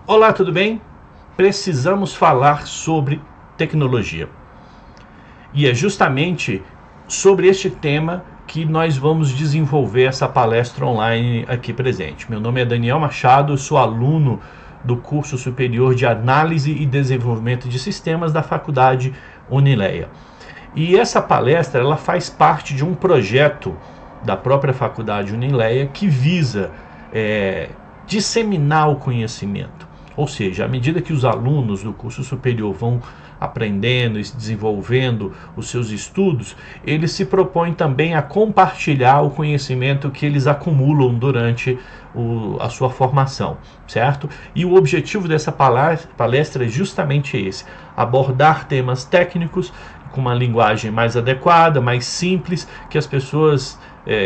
Olá, tudo bem? Precisamos falar sobre tecnologia. E é justamente sobre este tema que nós vamos desenvolver essa palestra online aqui presente. Meu nome é Daniel Machado, eu sou aluno do curso superior de Análise e Desenvolvimento de Sistemas da Faculdade Unileia. E essa palestra ela faz parte de um projeto da própria Faculdade Unileia que visa disseminar o conhecimento. Ou seja, à medida que os alunos do curso superior vão aprendendo e desenvolvendo os seus estudos, eles se propõem também a compartilhar o conhecimento que eles acumulam durante a sua formação, certo? E o objetivo dessa palestra é justamente esse: abordar temas técnicos com uma linguagem mais adequada, mais simples, que as pessoas,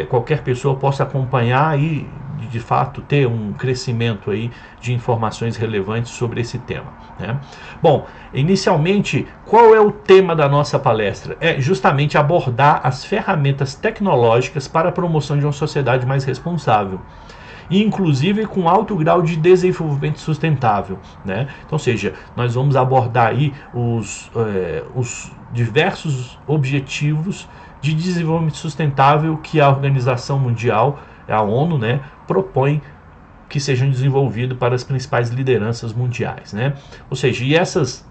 qualquer pessoa possa acompanhar e de fato ter um crescimento aí de informações relevantes sobre esse tema, né? Bom, inicialmente, qual é o tema da nossa palestra? É justamente abordar as ferramentas tecnológicas para a promoção de uma sociedade mais responsável, e inclusive com alto grau de desenvolvimento sustentável, né? Então, ou seja, nós vamos abordar aí os diversos objetivos de desenvolvimento sustentável que a Organização Mundial, a ONU, né, propõe que sejam desenvolvidos para as principais lideranças mundiais, né? Ou seja, e essas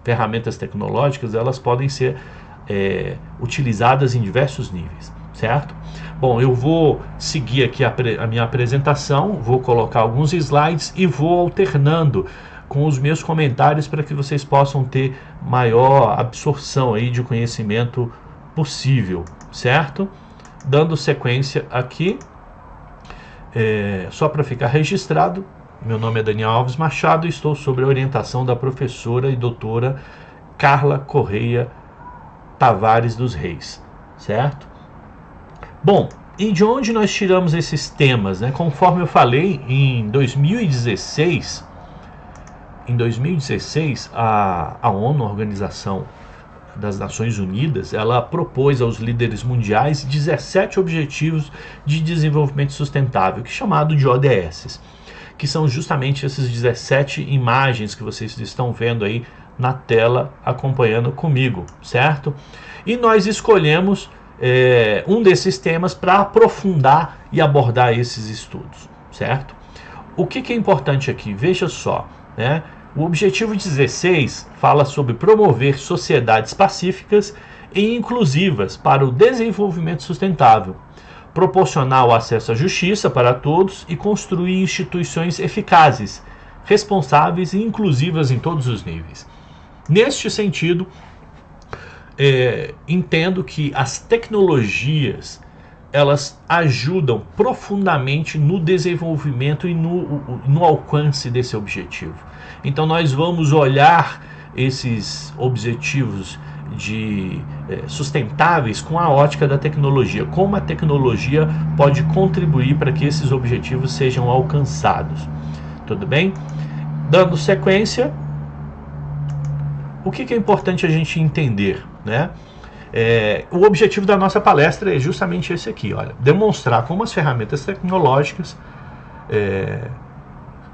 ferramentas tecnológicas elas podem ser utilizadas em diversos níveis, certo? Bom, eu vou seguir aqui a minha apresentação, vou colocar alguns slides e vou alternando com os meus comentários para que vocês possam ter maior absorção aí de conhecimento possível, certo? Dando sequência aqui, só para ficar registrado, meu nome é Daniel Alves Machado e estou sob a orientação da professora e doutora Carla Correia Tavares dos Reis, certo? Bom, e de onde nós tiramos esses temas, né? Conforme eu falei, em 2016, a ONU, a Organização das Nações Unidas, ela propôs aos líderes mundiais 17 Objetivos de Desenvolvimento Sustentável, que é chamado de ODS, que são justamente essas 17 imagens que vocês estão vendo aí na tela acompanhando comigo, certo? E nós escolhemos um desses temas para aprofundar e abordar esses estudos, certo? O que é importante aqui? Veja só, né? O objetivo 16 fala sobre promover sociedades pacíficas e inclusivas para o desenvolvimento sustentável, proporcionar o acesso à justiça para todos e construir instituições eficazes, responsáveis e inclusivas em todos os níveis. Neste sentido, entendo que as tecnologias elas ajudam profundamente no desenvolvimento e no alcance desse objetivo. Então nós vamos olhar esses objetivos sustentáveis com a ótica da tecnologia, como a tecnologia pode contribuir para que esses objetivos sejam alcançados. Tudo bem? Dando sequência, o que é importante a gente entender, né? O objetivo da nossa palestra é justamente esse aqui, olha, demonstrar como as ferramentas tecnológicas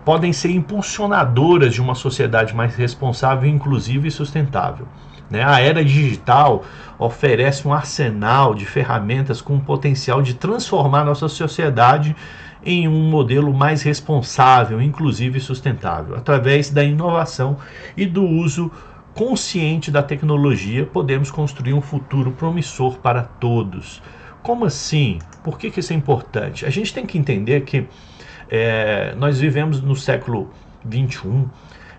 podem ser impulsionadoras de uma sociedade mais responsável, inclusiva e sustentável, né? A era digital oferece um arsenal de ferramentas com o potencial de transformar nossa sociedade em um modelo mais responsável, inclusivo e sustentável. Através da inovação e do uso consciente da tecnologia, podemos construir um futuro promissor para todos. Como assim? Por que isso é importante? A gente tem que entender que nós vivemos no século XXI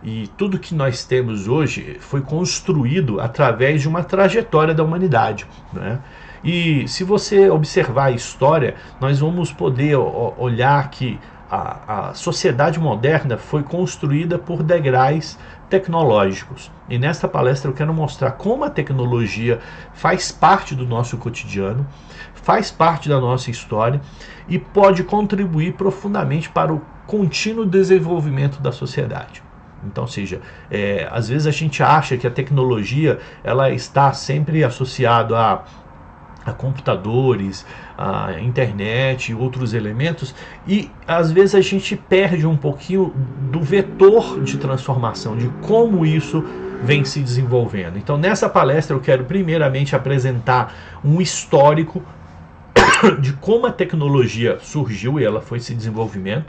e tudo que nós temos hoje foi construído através de uma trajetória da humanidade, né? E se você observar a história, nós vamos poder olhar que a sociedade moderna foi construída por degraus tecnológicos. E nesta palestra eu quero mostrar como a tecnologia faz parte do nosso cotidiano, faz parte da nossa história e pode contribuir profundamente para o contínuo desenvolvimento da sociedade. Então, ou seja, às vezes a gente acha que a tecnologia ela está sempre associada a computadores, a internet e outros elementos, e às vezes a gente perde um pouquinho do vetor de transformação, de como isso vem se desenvolvendo. Então, nessa palestra eu quero primeiramente apresentar um histórico de como a tecnologia surgiu e ela foi se desenvolvendo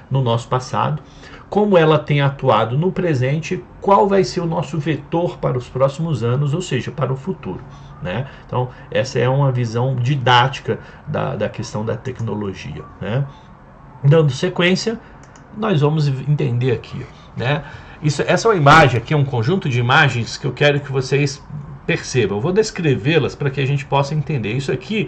no nosso passado, como ela tem atuado no presente, qual vai ser o nosso vetor para os próximos anos, ou seja, para o futuro, né? Então, essa é uma visão didática da questão da tecnologia, né? Dando sequência, nós vamos entender aqui, né? Essa é uma imagem aqui, é um conjunto de imagens que eu quero que vocês percebam. Eu vou descrevê-las para que a gente possa entender. Isso aqui,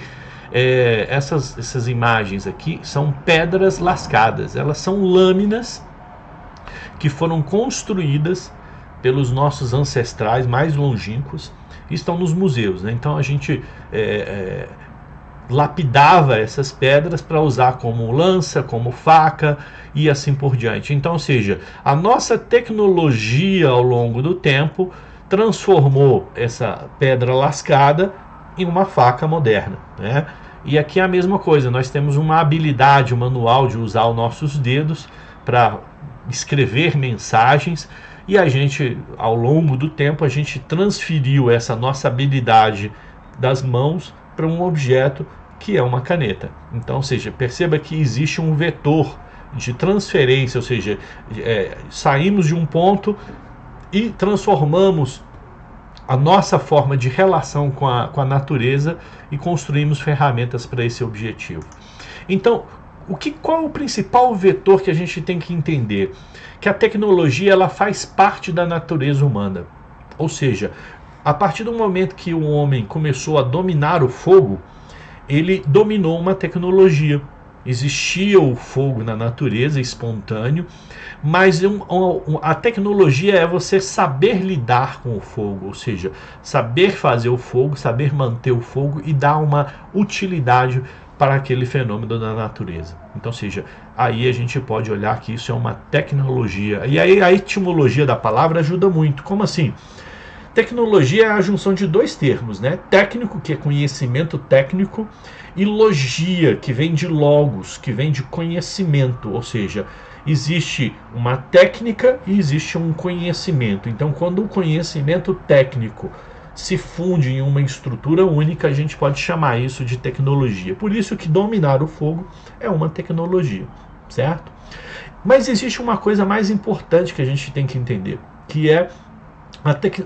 essas imagens aqui são pedras lascadas. Elas são lâminas que foram construídas pelos nossos ancestrais mais longínquos e estão nos museus, né? Então a gente lapidava essas pedras para usar como lança, como faca e assim por diante. Então, ou seja, a nossa tecnologia ao longo do tempo transformou essa pedra lascada em uma faca moderna, né? E aqui é a mesma coisa, nós temos uma habilidade manual de usar os nossos dedos para escrever mensagens, e a gente, ao longo do tempo, a gente transferiu essa nossa habilidade das mãos para um objeto que é uma caneta. Então, ou seja, perceba que existe um vetor de transferência, ou seja, saímos de um ponto e transformamos a nossa forma de relação com a natureza e construímos ferramentas para esse objetivo. Então, qual é o principal vetor que a gente tem que entender? Que a tecnologia ela faz parte da natureza humana. Ou seja, a partir do momento que o homem começou a dominar o fogo, ele dominou uma tecnologia. Existia o fogo na natureza, espontâneo, mas a tecnologia é você saber lidar com o fogo, ou seja, saber fazer o fogo, saber manter o fogo e dar uma utilidade para aquele fenômeno da natureza. Então, ou seja, aí a gente pode olhar que isso é uma tecnologia. E aí a etimologia da palavra ajuda muito. Como assim? Tecnologia é a junção de dois termos, né? Técnico, que é conhecimento técnico, e logia, que vem de logos, que vem de conhecimento, ou seja, existe uma técnica e existe um conhecimento. Então, quando o conhecimento técnico se funde em uma estrutura única, a gente pode chamar isso de tecnologia. Por isso que dominar o fogo é uma tecnologia, certo? Mas existe uma coisa mais importante que a gente tem que entender, que é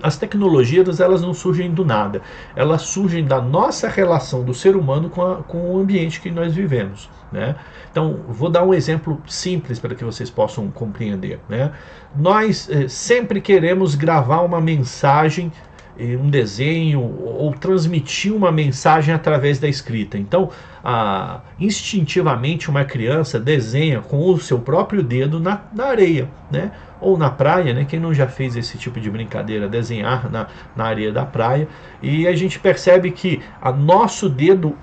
as tecnologias, elas não surgem do nada, elas surgem da nossa relação do ser humano com o ambiente que nós vivemos, né? Então, vou dar um exemplo simples para que vocês possam compreender, né? Nós sempre queremos gravar uma mensagem, um desenho, ou transmitir uma mensagem através da escrita. Então, instintivamente uma criança desenha com o seu próprio dedo na areia, né? Ou na praia, né? Quem não já fez esse tipo de brincadeira, desenhar na areia da praia, e a gente percebe que o nosso dedo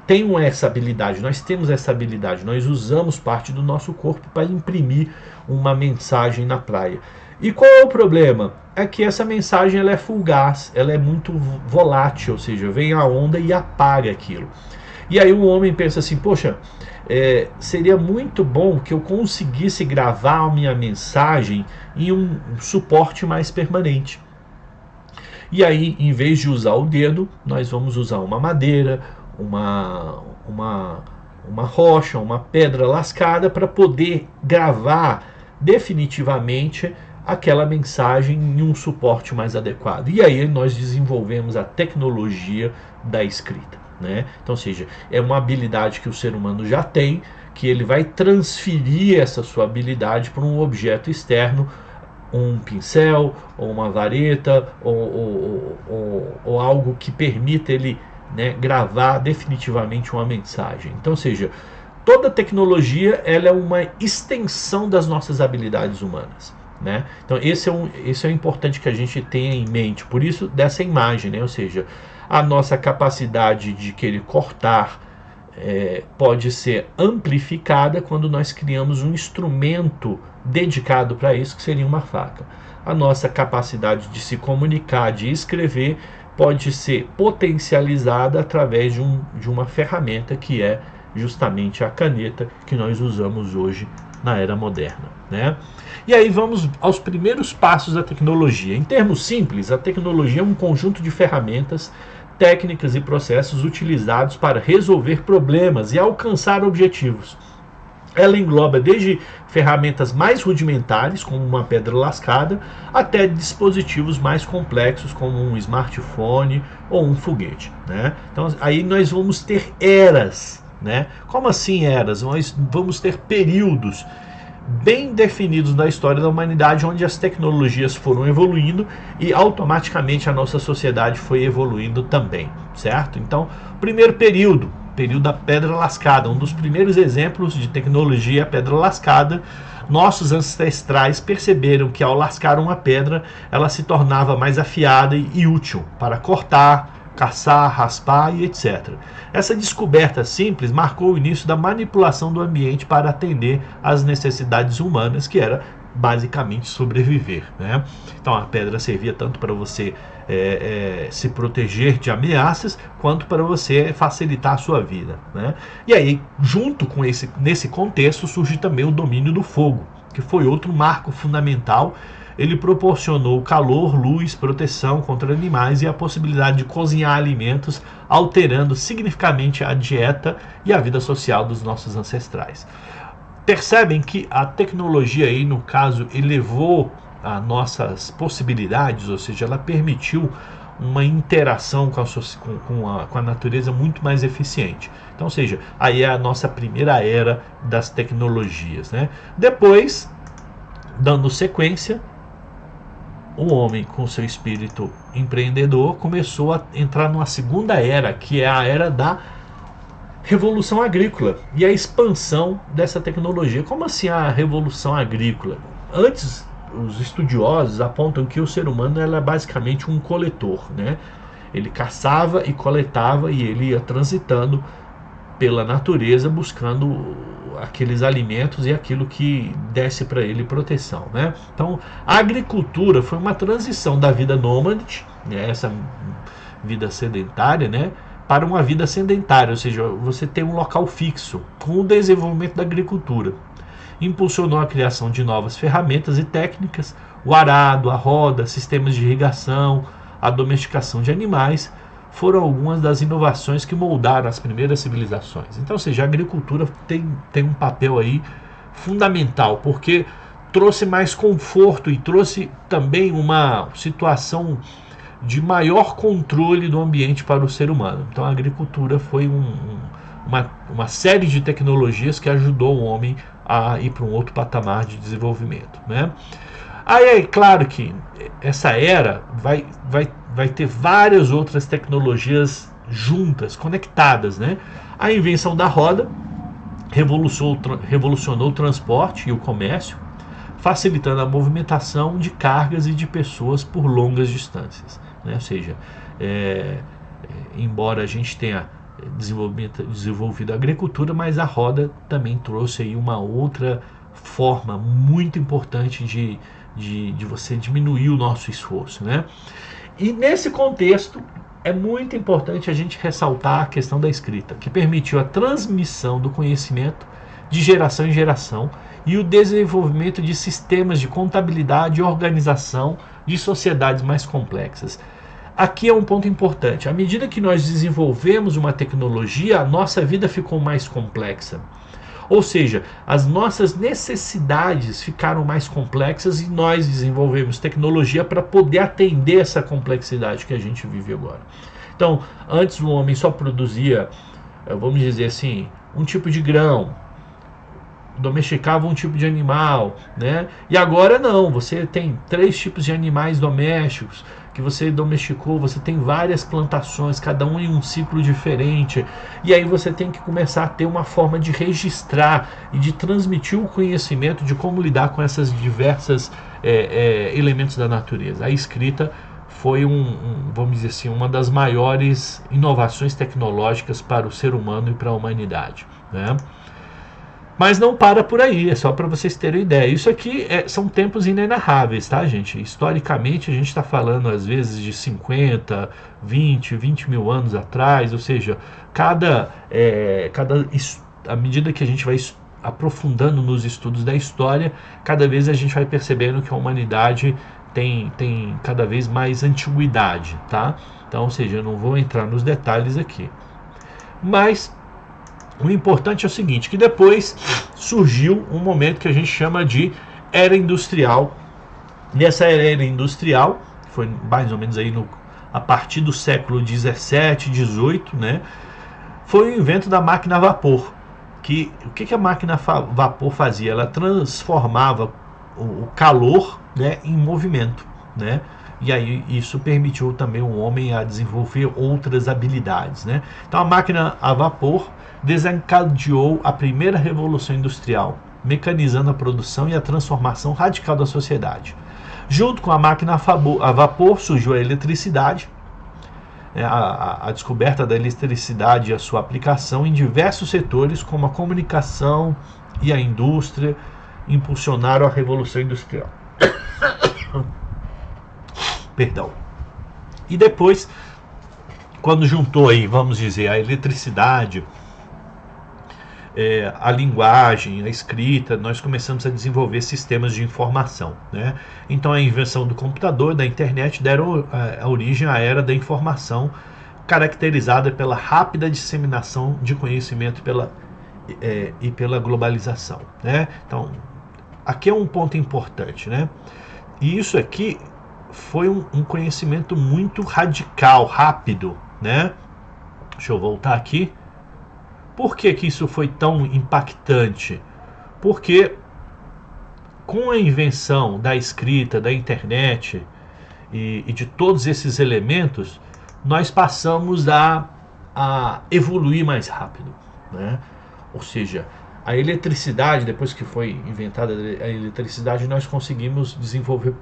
tem essa habilidade, nós temos essa habilidade, nós usamos parte do nosso corpo para imprimir uma mensagem na praia. E qual é o problema? É que essa mensagem ela é fugaz, ela é muito volátil, ou seja, vem a onda e apaga aquilo. E aí o homem pensa assim, poxa, seria muito bom que eu conseguisse gravar a minha mensagem em um suporte mais permanente. E aí, em vez de usar o dedo, nós vamos usar uma madeira, uma rocha, uma pedra lascada para poder gravar definitivamente aquela mensagem em um suporte mais adequado. E aí nós desenvolvemos a tecnologia da escrita, né? Então, ou seja, é uma habilidade que o ser humano já tem, que ele vai transferir essa sua habilidade para um objeto externo, um pincel, ou uma vareta, ou algo que permita ele, né, gravar definitivamente uma mensagem. Então, ou seja, toda tecnologia ela é uma extensão das nossas habilidades humanas, né? Então esse é importante que a gente tenha em mente, por isso dessa imagem, né? Ou seja, a nossa capacidade de querer cortar pode ser amplificada quando nós criamos um instrumento dedicado para isso, que seria uma faca. A nossa capacidade de se comunicar, de escrever, pode ser potencializada através de uma ferramenta que é justamente a caneta que nós usamos hoje na era moderna, né? E aí vamos aos primeiros passos da tecnologia. Em termos simples, a tecnologia é um conjunto de ferramentas, técnicas e processos utilizados para resolver problemas e alcançar objetivos. Ela engloba desde ferramentas mais rudimentares, como uma pedra lascada, até dispositivos mais complexos, como um smartphone ou um foguete, né? Então aí nós vamos ter eras, né? Como assim eras? Nós vamos ter períodos bem definidos na história da humanidade, onde as tecnologias foram evoluindo e automaticamente a nossa sociedade foi evoluindo também, certo? Então, primeiro período da pedra lascada, um dos primeiros exemplos de tecnologia, a pedra lascada. Nossos ancestrais perceberam que ao lascar uma pedra, ela se tornava mais afiada e útil para cortar, caçar, raspar e etc. Essa descoberta simples marcou o início da manipulação do ambiente para atender às necessidades humanas, que era basicamente sobreviver, né? Então a pedra servia tanto para você se proteger de ameaças, quanto para você facilitar a sua vida, né? E aí, junto com nesse contexto, surge também o domínio do fogo, que foi outro marco fundamental. Ele proporcionou calor, luz, proteção contra animais e a possibilidade de cozinhar alimentos, alterando significativamente a dieta e a vida social dos nossos ancestrais. Percebem que a tecnologia aí, no caso, elevou as nossas possibilidades, ou seja, ela permitiu uma interação com a natureza muito mais eficiente. Então, ou seja, aí é a nossa primeira era das tecnologias, né? Depois, dando sequência, o homem, com seu espírito empreendedor, começou a entrar numa segunda era, que é a era da revolução agrícola e a expansão dessa tecnologia. Como assim a revolução agrícola? Antes, os estudiosos apontam que o ser humano era basicamente um coletor, né? Ele caçava e coletava e ele ia transitando pela natureza buscando aqueles alimentos e aquilo que desse para ele proteção, né? Então, a agricultura foi uma transição da vida nômade, né, essa vida sedentária, né, para uma vida sedentária, ou seja, você tem um local fixo. Com o desenvolvimento da agricultura, impulsionou a criação de novas ferramentas e técnicas, o arado, a roda, sistemas de irrigação, a domesticação de animais, foram algumas das inovações que moldaram as primeiras civilizações. Então, ou seja, a agricultura tem um papel aí fundamental, porque trouxe mais conforto e trouxe também uma situação de maior controle do ambiente para o ser humano. Então, a agricultura foi uma série de tecnologias que ajudou o homem a ir para um outro patamar de desenvolvimento, né? Aí é claro que essa era vai ter várias outras tecnologias juntas, conectadas, né? A invenção da roda revolucionou o transporte e o comércio, facilitando a movimentação de cargas e de pessoas por longas distâncias, né? Ou seja, embora a gente tenha desenvolvido a agricultura, mas a roda também trouxe aí uma outra forma muito importante de você diminuir o nosso esforço, né? E nesse contexto é muito importante a gente ressaltar a questão da escrita, que permitiu a transmissão do conhecimento de geração em geração e o desenvolvimento de sistemas de contabilidade e organização de sociedades mais complexas. Aqui é um ponto importante. À medida que nós desenvolvemos uma tecnologia, a nossa vida ficou mais complexa. Ou seja, as nossas necessidades ficaram mais complexas e nós desenvolvemos tecnologia para poder atender essa complexidade que a gente vive agora. Então, antes o homem só produzia, vamos dizer assim, um tipo de grão, domesticava um tipo de animal, né? E agora não, você tem 3 tipos de animais domésticos que você domesticou, você tem várias plantações, cada um em um ciclo diferente, e aí você tem que começar a ter uma forma de registrar e de transmitir o conhecimento de como lidar com essas diversas elementos da natureza. A escrita foi vamos dizer assim, uma das maiores inovações tecnológicas para o ser humano e para a humanidade, né? Mas não para por aí, é só para vocês terem ideia. Isso aqui são tempos inenarráveis, tá, gente? Historicamente, a gente está falando, às vezes, de 50, 20 mil anos atrás, ou seja, à medida que a gente vai aprofundando nos estudos da história, cada vez a gente vai percebendo que a humanidade tem cada vez mais antiguidade, tá? Então, ou seja, eu não vou entrar nos detalhes aqui. Mas o importante é o seguinte, que depois surgiu um momento que a gente chama de Era Industrial. Nessa era industrial, foi mais ou menos aí a partir do século 17, 18, né? Foi o invento da máquina a vapor. O que a máquina a vapor fazia? Ela transformava o calor, né, em movimento, né? E aí isso permitiu também o homem a desenvolver outras habilidades, né? Então a máquina a vapor desencadeou a primeira revolução industrial, mecanizando a produção e a transformação radical da sociedade. Junto com a máquina a vapor surgiu a eletricidade, a descoberta da eletricidade e a sua aplicação em diversos setores, como a comunicação e a indústria, impulsionaram a revolução industrial. Perdão. E depois, quando juntou aí, vamos dizer, a eletricidade, a linguagem, a escrita, nós começamos a desenvolver sistemas de informação, né? Então a invenção do computador, da internet, deram a origem à era da informação, caracterizada pela rápida disseminação de conhecimento e pela globalização, né? Então, aqui é um ponto importante, né? E isso aqui foi um conhecimento muito radical, rápido, né? Deixa eu voltar aqui. Por que isso foi tão impactante? Porque com a invenção da escrita, da internet e de todos esses elementos, nós passamos a evoluir mais rápido, né? Ou seja, a eletricidade, depois que foi inventada a eletricidade, nós conseguimos desenvolver,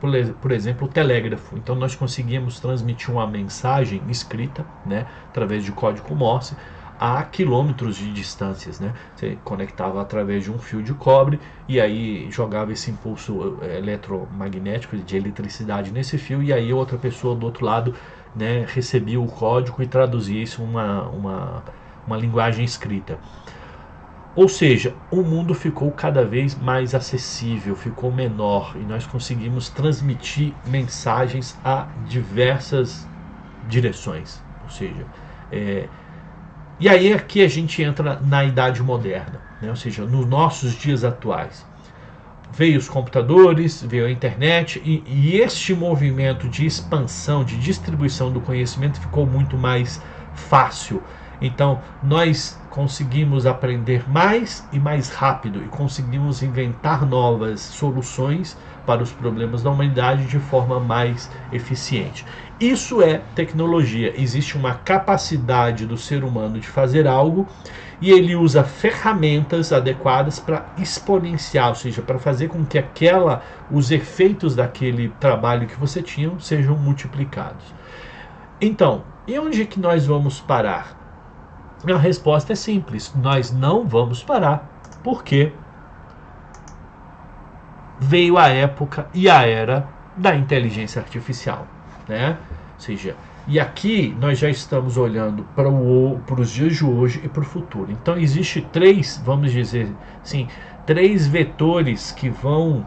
por exemplo, o telégrafo. Então nós conseguimos transmitir uma mensagem escrita, né, através de código Morse, a quilômetros de distâncias, né? Você conectava através de um fio de cobre e aí jogava esse impulso eletromagnético de eletricidade nesse fio, e aí outra pessoa do outro lado, né, recebia o código e traduzia isso uma linguagem escrita. Ou seja, o mundo ficou cada vez mais acessível, ficou menor, e nós conseguimos transmitir mensagens a diversas direções. Ou seja, e aí aqui a gente entra na Idade Moderna, né? Ou seja, nos nossos dias atuais. Veio os computadores, veio a internet, e este movimento de expansão, de distribuição do conhecimento ficou muito mais fácil. Então, nós conseguimos aprender mais e mais rápido, e conseguimos inventar novas soluções para os problemas da humanidade de forma mais eficiente. Isso é tecnologia. Existe uma capacidade do ser humano de fazer algo, e ele usa ferramentas adequadas para exponenciar, ou seja, para fazer com que os efeitos daquele trabalho que você tinha sejam multiplicados. Então, e onde é que nós vamos parar? A resposta é simples: nós não vamos parar, porque veio a época e a era da inteligência artificial, né? Ou seja, e aqui nós já estamos olhando para os dias de hoje e para o futuro. Então existe vamos dizer assim, três vetores que vão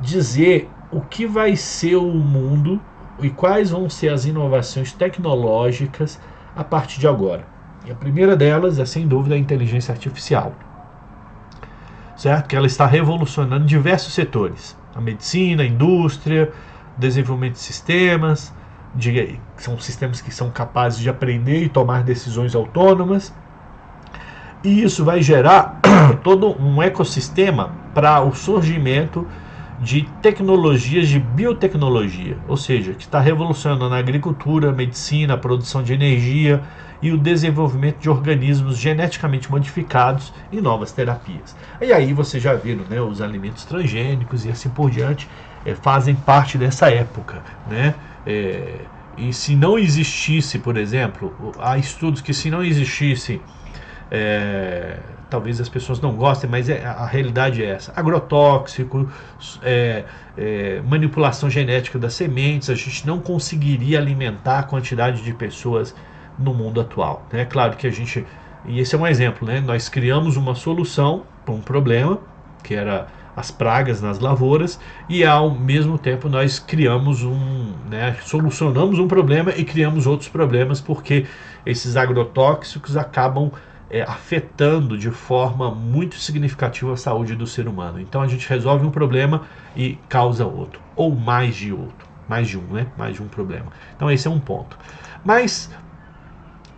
dizer o que vai ser o mundo e quais vão ser as inovações tecnológicas a partir de agora. E a primeira delas é, sem dúvida, a inteligência artificial, certo? Que ela está revolucionando diversos setores: a medicina, a indústria, desenvolvimento de sistemas, são sistemas que são capazes de aprender e tomar decisões autônomas. E isso vai gerar todo um ecossistema para o surgimento de tecnologias de biotecnologia, ou seja, que está revolucionando a agricultura, a medicina, a produção de energia e o desenvolvimento de organismos geneticamente modificados e novas terapias. E aí você já viram, né, os alimentos transgênicos e assim por diante fazem parte dessa época, né? E se não existisse, por exemplo, há estudos que se não existisse talvez as pessoas não gostem, mas a realidade é essa. Agrotóxico, manipulação genética das sementes, a gente não conseguiria alimentar a quantidade de pessoas no mundo atual. É claro que e esse é um exemplo, né? Nós criamos uma solução para um problema, que era as pragas nas lavouras, e ao mesmo tempo nós criamos solucionamos um problema e criamos outros problemas, porque esses agrotóxicos acabam afetando de forma muito significativa a saúde do ser humano. Então a gente resolve um problema e causa outro, ou mais de outro, mais de um problema. Então esse é um ponto. Mas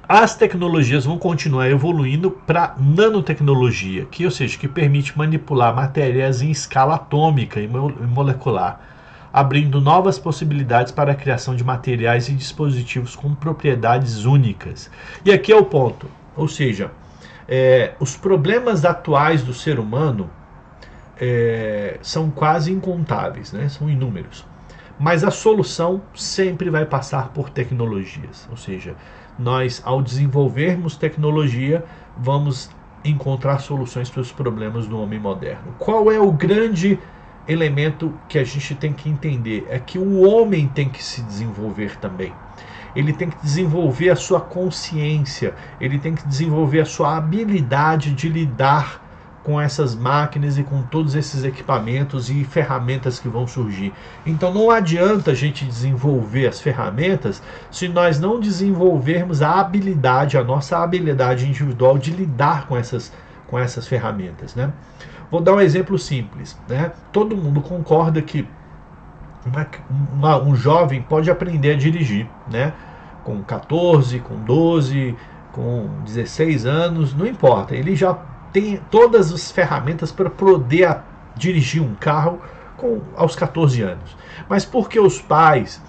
as tecnologias vão continuar evoluindo para nanotecnologia, que permite manipular matérias em escala atômica e molecular, abrindo novas possibilidades para a criação de materiais e dispositivos com propriedades únicas. E aqui é o ponto, ou seja, os problemas atuais do ser humano são quase incontáveis, né? São inúmeros. Mas a solução sempre vai passar por tecnologias, ou seja, nós, ao desenvolvermos tecnologia, vamos encontrar soluções para os problemas do homem moderno. Qual é o grande elemento que a gente tem que entender? É que o homem tem que se desenvolver também. Ele tem que desenvolver a sua consciência, ele tem que desenvolver a sua habilidade de lidar com essas máquinas e com todos esses equipamentos e ferramentas que vão surgir. Então não adianta a gente desenvolver as ferramentas se nós não desenvolvermos a nossa habilidade individual de lidar com essas ferramentas, né? Vou dar um exemplo simples, né? Todo mundo concorda que um jovem pode aprender a dirigir, né? Com 14, com 12, com 16 anos, não importa, ele já tem todas as ferramentas para poder dirigir um carro aos 14 anos. Mas por que os pais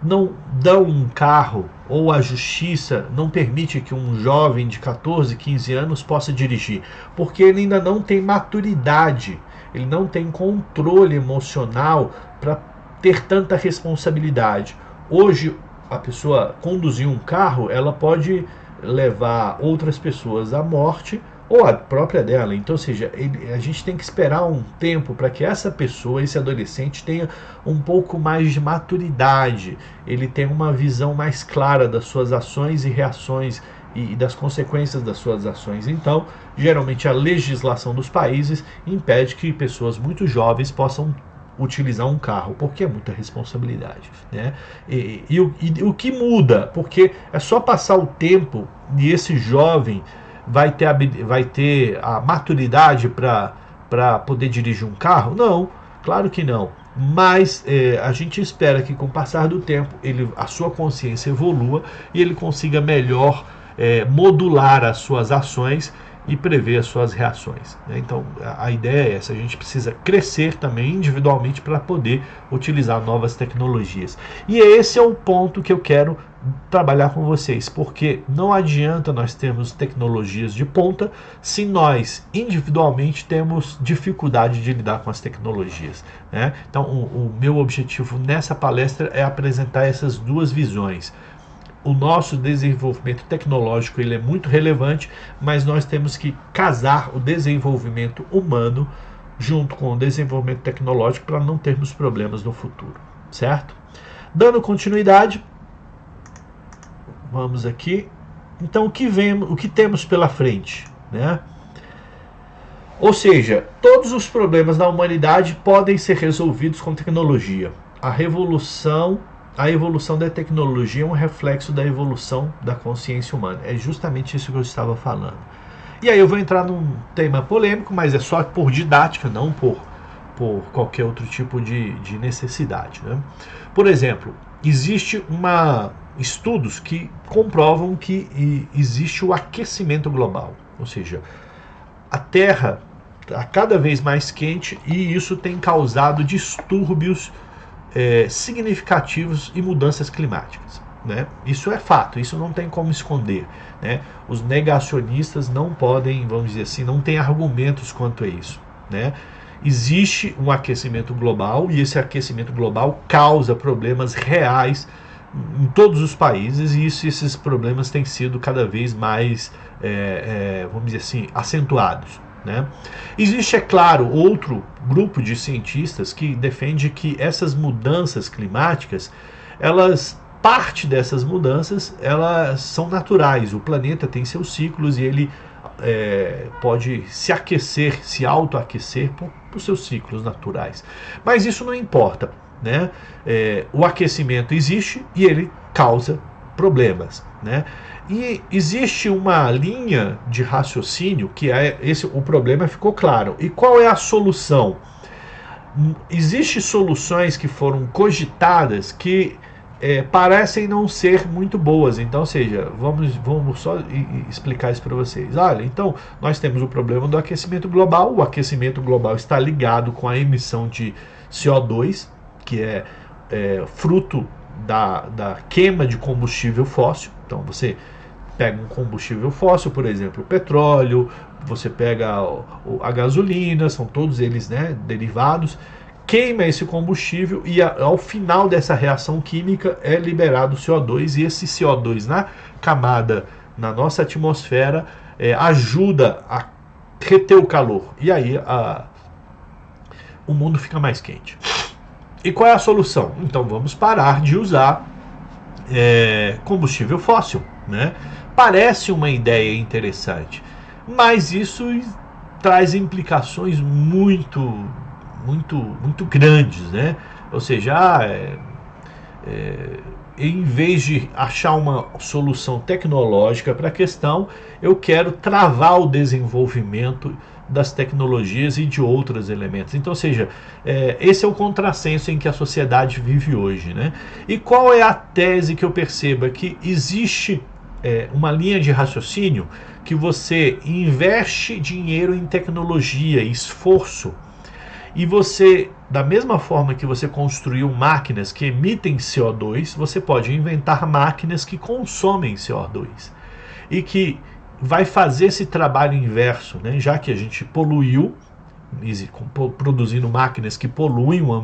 não dão um carro, ou a justiça não permite que um jovem de 14, 15 anos possa dirigir? Porque ele ainda não tem maturidade, ele não tem controle emocional para ter tanta responsabilidade. Hoje, a pessoa conduzir um carro, ela pode levar outras pessoas à morte, ou a própria dela. Então, ou seja, a gente tem que esperar um tempo para que essa pessoa, esse adolescente, tenha um pouco mais de maturidade, ele tenha uma visão mais clara das suas ações e reações e das consequências das suas ações. Então, geralmente a legislação dos países impede que pessoas muito jovens possam utilizar um carro, porque é muita responsabilidade, né? E o que muda? Porque é só passar o tempo e esse jovem vai ter a maturidade para poder dirigir um carro? Não, claro que não. Mas a gente espera que com o passar do tempo a sua consciência evolua e ele consiga melhor modular as suas ações e prever as suas reações, né? Então a ideia é essa, a gente precisa crescer também individualmente para poder utilizar novas tecnologias. E esse é o ponto que eu quero trabalhar com vocês, porque não adianta nós termos tecnologias de ponta se nós individualmente temos dificuldade de lidar com as tecnologias, né? Então o meu objetivo nessa palestra é apresentar essas duas visões. O nosso desenvolvimento tecnológico ele é muito relevante, mas nós temos que casar o desenvolvimento humano junto com o desenvolvimento tecnológico para não termos problemas no futuro, certo? Dando continuidade, vamos aqui. Então o que temos pela frente, né? Ou seja, todos os problemas da humanidade podem ser resolvidos com tecnologia. A evolução da tecnologia é um reflexo da evolução da consciência humana. É justamente isso que eu estava falando. E aí eu vou entrar num tema polêmico, mas é só por didática, não por qualquer outro tipo de necessidade, né? Por exemplo, existe estudos que comprovam que existe o aquecimento global. Ou seja, a Terra está cada vez mais quente e isso tem causado distúrbios significativos e mudanças climáticas, né? Isso é fato, isso não tem como esconder, né? Os negacionistas não podem, vamos dizer assim, não têm argumentos quanto a isso, né? Existe um aquecimento global e esse aquecimento global causa problemas reais em todos os países, e esses problemas têm sido cada vez mais, vamos dizer assim, acentuados, né? Existe, é claro, outro grupo de cientistas que defende que essas mudanças climáticas, parte dessas mudanças, elas são naturais. O planeta tem seus ciclos e ele pode se aquecer, se autoaquecer por seus ciclos naturais. Mas isso não importa, né? O aquecimento existe e ele causa problemas, né? E existe uma linha de raciocínio que o problema ficou claro. E qual é a solução? Existem soluções que foram cogitadas que parecem não ser muito boas. Então, ou seja, vamos só explicar isso para vocês. Olha, então, nós temos o problema do aquecimento global. O aquecimento global está ligado com a emissão de CO2, que é fruto da queima de combustível fóssil. Então, você pega um combustível fóssil, por exemplo, o petróleo, você pega a gasolina, são todos eles, né, derivados, queima esse combustível e ao final dessa reação química é liberado CO2, e esse CO2 na nossa atmosfera ajuda a reter o calor, e aí o mundo fica mais quente. E qual é a solução? Então vamos parar de usar combustível fóssil, né? Parece uma ideia interessante, mas isso traz implicações muito grandes, né? Ou seja, em vez de achar uma solução tecnológica para a questão, eu quero travar o desenvolvimento das tecnologias e de outros elementos. Então, ou seja, esse é o contrassenso em que a sociedade vive hoje, né? E qual é a tese que eu percebo? Que existe uma linha de raciocínio que você investe dinheiro em tecnologia, esforço, e você, da mesma forma que você construiu máquinas que emitem CO2, você pode inventar máquinas que consomem CO2 e que vai fazer esse trabalho inverso, né? Já que a gente poluiu, produzindo máquinas que poluem o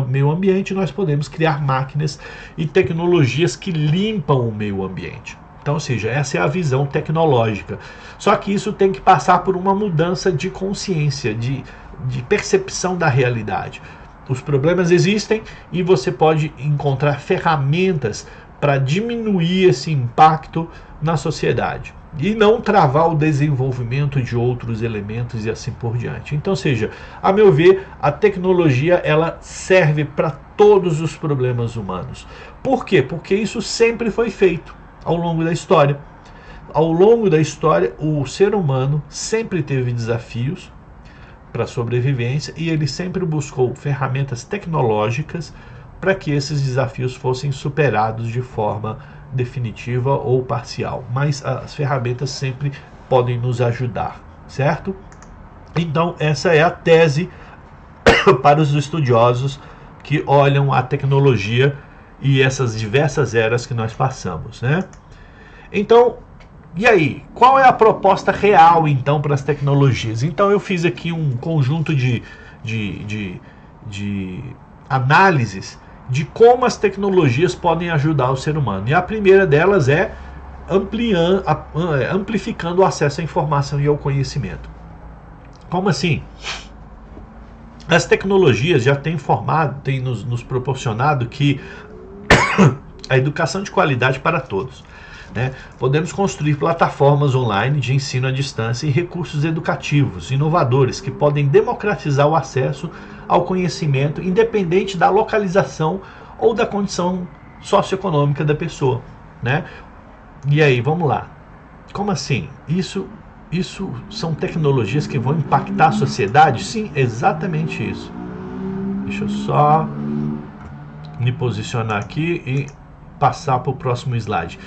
meio ambiente, nós podemos criar máquinas e tecnologias que limpam o meio ambiente. Então, ou seja, essa é a visão tecnológica. Só que isso tem que passar por uma mudança de consciência, de percepção da realidade. Os problemas existem e você pode encontrar ferramentas para diminuir esse impacto na sociedade e não travar o desenvolvimento de outros elementos e assim por diante. Então, ou seja, a meu ver, a tecnologia ela serve para todos os problemas humanos. Por quê? Porque isso sempre foi feito ao longo da história. Ao longo da história, o ser humano sempre teve desafios para a sobrevivência e ele sempre buscou ferramentas tecnológicas para que esses desafios fossem superados de forma definitiva ou parcial. Mas as ferramentas sempre podem nos ajudar, certo? Então, essa é a tese para os estudiosos que olham a tecnologia e essas diversas eras que nós passamos, né? Então, e aí, qual é a proposta real, então, para as tecnologias? Então, eu fiz aqui um conjunto de análises de como as tecnologias podem ajudar o ser humano. E a primeira delas é amplificando o acesso à informação e ao conhecimento. Como assim? As tecnologias já têm nos proporcionado que a educação de qualidade para todos, né? Podemos construir plataformas online de ensino à distância e recursos educativos inovadores que podem democratizar o acesso ao conhecimento independente da localização ou da condição socioeconômica da pessoa, né? E aí, vamos lá. Como assim? Isso são tecnologias que vão impactar a sociedade? Sim, exatamente isso. Deixa eu só me posicionar aqui e passar para o próximo slide.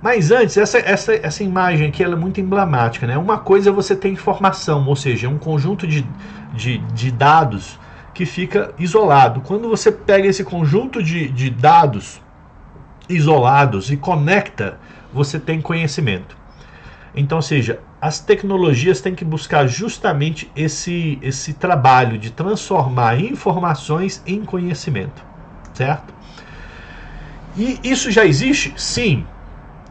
Mas antes, essa imagem aqui ela é muito emblemática, né? Uma coisa é você ter informação, ou seja, um conjunto de dados que fica isolado. Quando você pega esse conjunto de dados isolados e conecta, você tem conhecimento. Então, ou seja, as tecnologias têm que buscar justamente esse trabalho de transformar informações em conhecimento, certo? E isso já existe? Sim.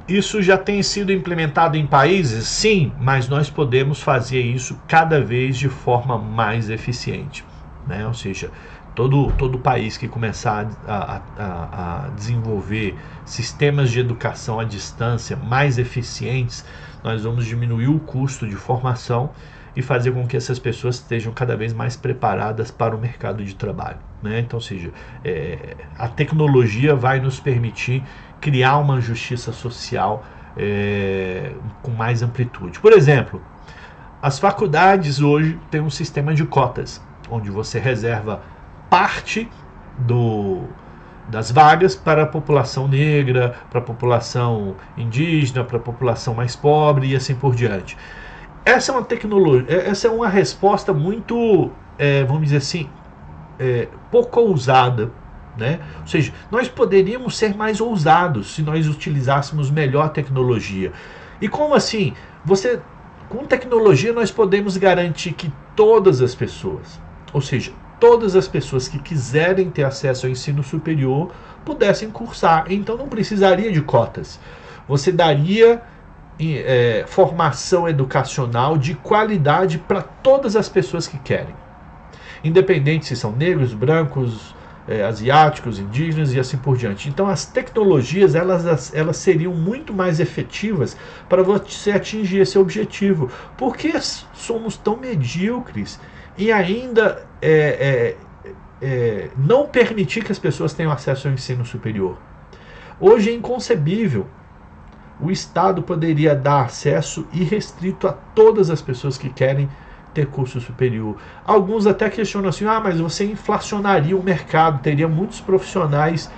Isso já tem sido implementado em países? Sim, mas nós podemos fazer isso cada vez de forma mais eficiente, né? Ou seja, todo país que começar a desenvolver sistemas de educação à distância mais eficientes, nós vamos diminuir o custo de formação e fazer com que essas pessoas estejam cada vez mais preparadas para o mercado de trabalho, né? Então, ou seja, a tecnologia vai nos permitir criar uma justiça social com mais amplitude. Por exemplo, as faculdades hoje têm um sistema de cotas, onde você reserva parte das vagas para a população negra, para a população indígena, para a população mais pobre e assim por diante. Essa é uma tecnologia, essa é uma resposta muito, vamos dizer assim, pouco ousada, né? Ou seja, nós poderíamos ser mais ousados se nós utilizássemos melhor a tecnologia. E como assim? Com tecnologia nós podemos garantir que todas as pessoas, ou seja, todas as pessoas que quiserem ter acesso ao ensino superior pudessem cursar. Então não precisaria de cotas. Você daria formação educacional de qualidade para todas as pessoas que querem, independente se são negros, brancos, asiáticos, indígenas e assim por diante. Então as tecnologias elas seriam muito mais efetivas para você atingir esse objetivo. Por que somos tão medíocres e ainda não permitir que as pessoas tenham acesso ao ensino superior? Hoje é inconcebível. O Estado poderia dar acesso irrestrito a todas as pessoas que querem ter curso superior. Alguns até questionam assim, mas você inflacionaria o mercado, teria muitos profissionais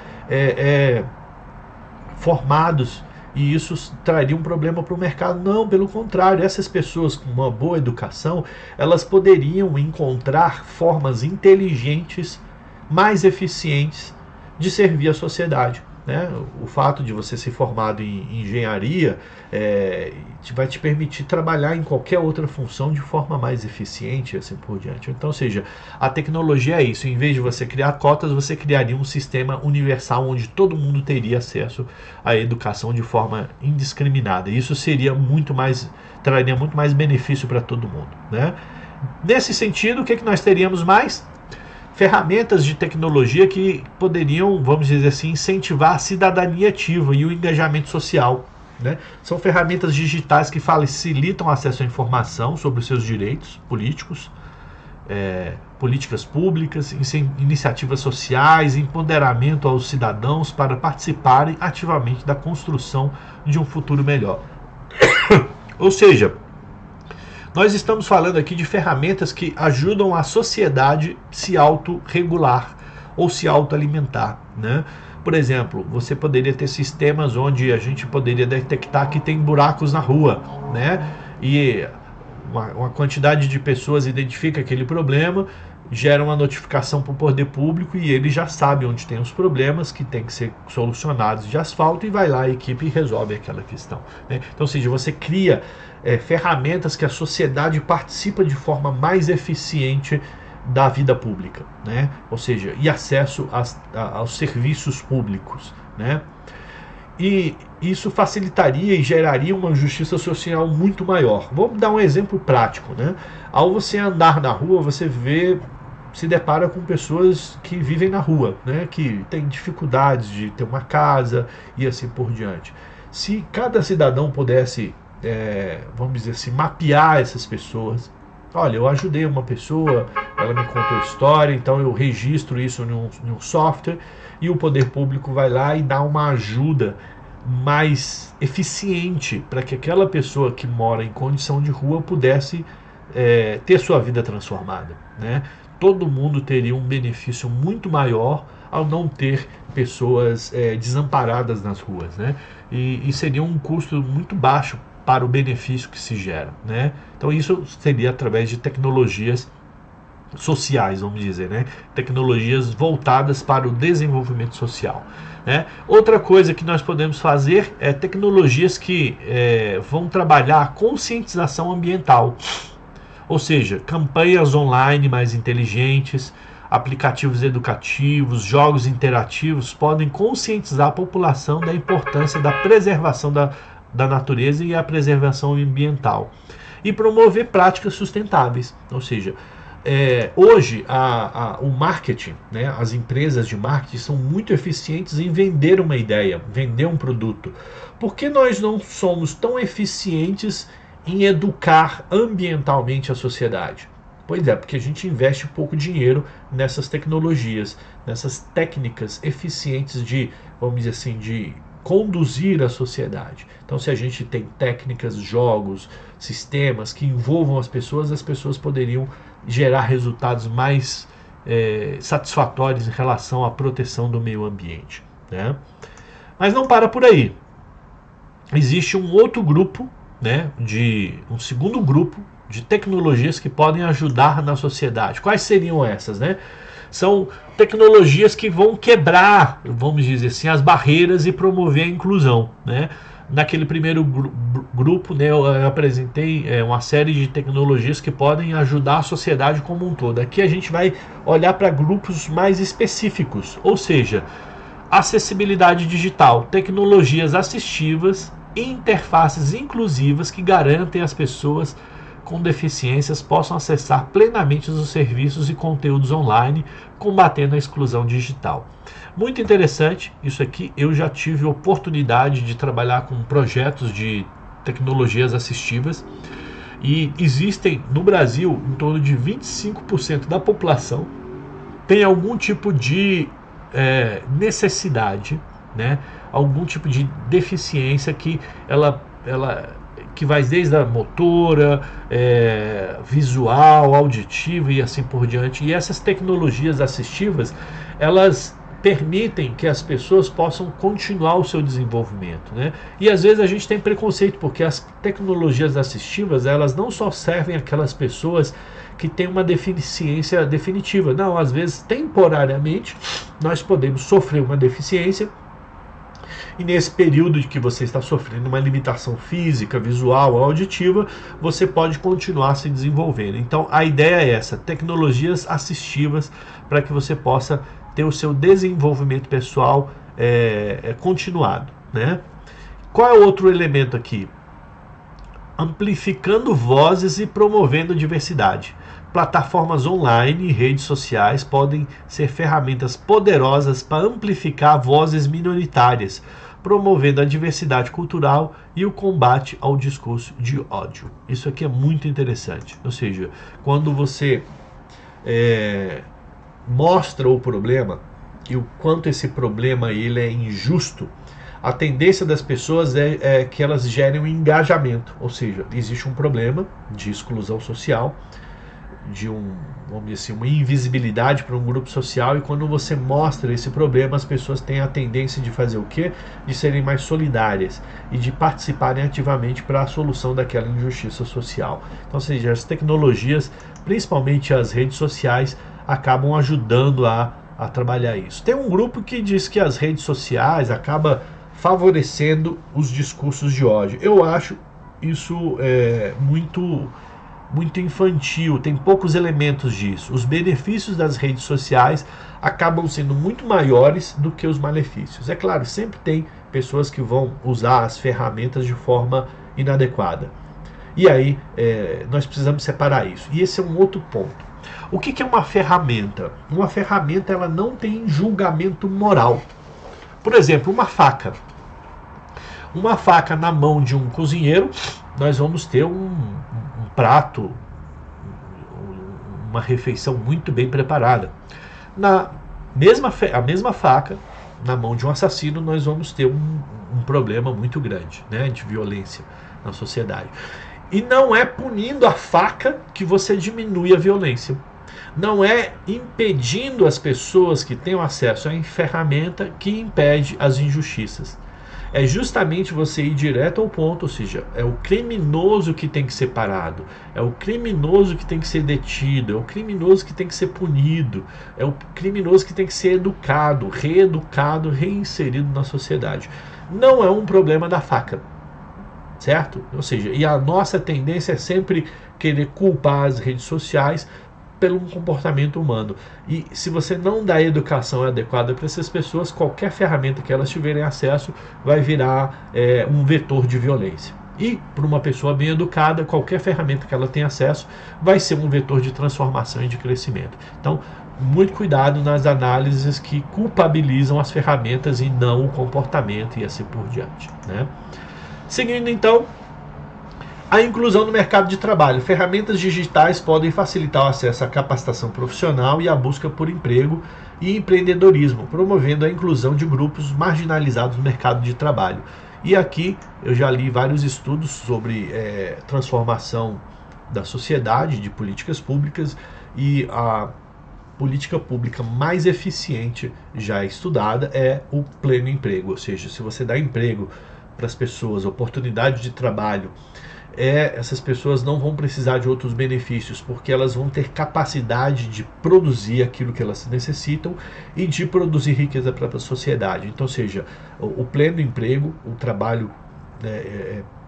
formados e isso traria um problema para o mercado. Não, pelo contrário, essas pessoas com uma boa educação, elas poderiam encontrar formas inteligentes, mais eficientes de servir a sociedade, né? O fato de você ser formado em engenharia vai te permitir trabalhar em qualquer outra função de forma mais eficiente e assim por diante. Então, ou seja, a tecnologia é isso. Em vez de você criar cotas, você criaria um sistema universal onde todo mundo teria acesso à educação de forma indiscriminada. Isso traria muito mais benefício para todo mundo, né? Nesse sentido, o que nós teríamos mais? Ferramentas de tecnologia que poderiam, vamos dizer assim, incentivar a cidadania ativa e o engajamento social, né? São ferramentas digitais que facilitam o acesso à informação sobre os seus direitos políticos, políticas públicas, iniciativas sociais, empoderamento aos cidadãos para participarem ativamente da construção de um futuro melhor. Ou seja, nós estamos falando aqui de ferramentas que ajudam a sociedade se autorregular ou se autoalimentar, né? Por exemplo, você poderia ter sistemas onde a gente poderia detectar que tem buracos na rua, né? E uma quantidade de pessoas identifica aquele problema, gera uma notificação para o poder público e ele já sabe onde tem os problemas que tem que ser solucionados de asfalto e vai lá a equipe e resolve aquela questão, né? Então, ou seja, você cria ferramentas que a sociedade participa de forma mais eficiente da vida pública, né? Ou seja, e acesso aos serviços públicos, né? E isso facilitaria e geraria uma justiça social muito maior. Vamos dar um exemplo prático, né? Ao você andar na rua, você se depara com pessoas que vivem na rua, né? Que têm dificuldades de ter uma casa e assim por diante. Se cada cidadão pudesse, vamos dizer assim, mapear essas pessoas. Olha, eu ajudei uma pessoa, ela me contou história, então eu registro isso em um software e o poder público vai lá e dá uma ajuda mais eficiente para que aquela pessoa que mora em condição de rua pudesse ter sua vida transformada, né? Todo mundo teria um benefício muito maior ao não ter pessoas desamparadas nas ruas, né? E seria um custo muito baixo para o benefício que se gera, né? Então isso seria através de tecnologias sociais, vamos dizer, né? Tecnologias voltadas para o desenvolvimento social, né? Outra coisa que nós podemos fazer é tecnologias que vão trabalhar a conscientização ambiental, ou seja, campanhas online mais inteligentes, aplicativos educativos, jogos interativos podem conscientizar a população da importância da preservação da natureza e a preservação ambiental e promover práticas sustentáveis. Ou seja, hoje o marketing, né, as empresas de marketing são muito eficientes em vender uma ideia, vender um produto. Por que nós não somos tão eficientes em educar ambientalmente a sociedade? Pois é, porque a gente investe pouco dinheiro nessas tecnologias, nessas técnicas eficientes de, vamos dizer assim, de conduzir a sociedade. Então, se a gente tem técnicas, jogos, sistemas que envolvam as pessoas poderiam gerar resultados mais satisfatórios em relação à proteção do meio ambiente, né? Mas não para por aí. Existe um outro grupo, né, um segundo grupo de tecnologias que podem ajudar na sociedade. Quais seriam essas, né? São tecnologias que vão quebrar, vamos dizer assim, as barreiras e promover a inclusão, né? Naquele primeiro grupo, né, eu apresentei uma série de tecnologias que podem ajudar a sociedade como um todo. Aqui a gente vai olhar para grupos mais específicos, ou seja, acessibilidade digital, tecnologias assistivas e interfaces inclusivas que garantem às pessoas com deficiências possam acessar plenamente os serviços e conteúdos online, combatendo a exclusão digital. Muito interessante isso aqui. Eu já tive oportunidade de trabalhar com projetos de tecnologias assistivas e existem no Brasil em torno de 25% da população tem algum tipo de necessidade, né? Algum tipo de deficiência que que vai desde a motora, visual, auditiva e assim por diante. E essas tecnologias assistivas, elas permitem que as pessoas possam continuar o seu desenvolvimento, né? E às vezes a gente tem preconceito, porque as tecnologias assistivas, elas não só servem àquelas pessoas que têm uma deficiência definitiva. Não, às vezes, temporariamente, nós podemos sofrer uma deficiência e nesse período de que você está sofrendo uma limitação física, visual, auditiva, você pode continuar se desenvolvendo. Então a ideia é essa, tecnologias assistivas para que você possa ter o seu desenvolvimento pessoal continuado, né? Qual é o outro elemento aqui? Amplificando vozes e promovendo diversidade. Plataformas online e redes sociais podem ser ferramentas poderosas para amplificar vozes minoritárias, promovendo a diversidade cultural e o combate ao discurso de ódio. Isso aqui é muito interessante. Ou seja, quando você mostra o problema e o quanto esse problema ele é injusto, a tendência das pessoas é que elas gerem um engajamento. Ou seja, existe um problema de exclusão social, vamos dizer assim, uma invisibilidade para um grupo social, e quando você mostra esse problema, as pessoas têm a tendência de fazer o quê? De serem mais solidárias e de participarem ativamente para a solução daquela injustiça social. Então, ou seja, as tecnologias, principalmente as redes sociais, acabam ajudando a trabalhar isso. Tem um grupo que diz que as redes sociais acabam favorecendo os discursos de ódio. Eu acho isso muito infantil, tem poucos elementos disso. Os benefícios das redes sociais acabam sendo muito maiores do que os malefícios. É claro, sempre tem pessoas que vão usar as ferramentas de forma inadequada. E aí nós precisamos separar isso. E esse é um outro ponto. O que é uma ferramenta? Uma ferramenta, ela não tem julgamento moral. Por exemplo, uma faca. Uma faca na mão de um cozinheiro, nós vamos ter um prato, uma refeição muito bem preparada. A mesma faca na mão de um assassino, nós vamos ter um problema muito grande, né, de violência na sociedade. E não é punindo a faca que você diminui a violência. Não é impedindo as pessoas que tenham acesso à ferramenta que impede as injustiças. É justamente você ir direto ao ponto, ou seja, é o criminoso que tem que ser parado, é o criminoso que tem que ser detido, é o criminoso que tem que ser punido, é o criminoso que tem que ser educado, reeducado, reinserido na sociedade. Não é um problema da faca, certo? Ou seja, e a nossa tendência é sempre querer culpar as redes sociais pelo comportamento humano. E se você não dá educação adequada para essas pessoas, qualquer ferramenta que elas tiverem acesso vai virar um vetor de violência. E para uma pessoa bem educada, qualquer ferramenta que ela tenha acesso vai ser um vetor de transformação e de crescimento. Então, muito cuidado nas análises que culpabilizam as ferramentas e não o comportamento e assim por diante, né? Seguindo então, a inclusão no mercado de trabalho. Ferramentas digitais podem facilitar o acesso à capacitação profissional e à busca por emprego e empreendedorismo, promovendo a inclusão de grupos marginalizados no mercado de trabalho. E aqui eu já li vários estudos sobre transformação da sociedade, de políticas públicas, e a política pública mais eficiente já estudada é o pleno emprego, ou seja, se você dá emprego para as pessoas, oportunidade de trabalho, essas pessoas não vão precisar de outros benefícios, porque elas vão ter capacidade de produzir aquilo que elas necessitam e de produzir riqueza para a sociedade. Então, ou seja, o pleno emprego, o trabalho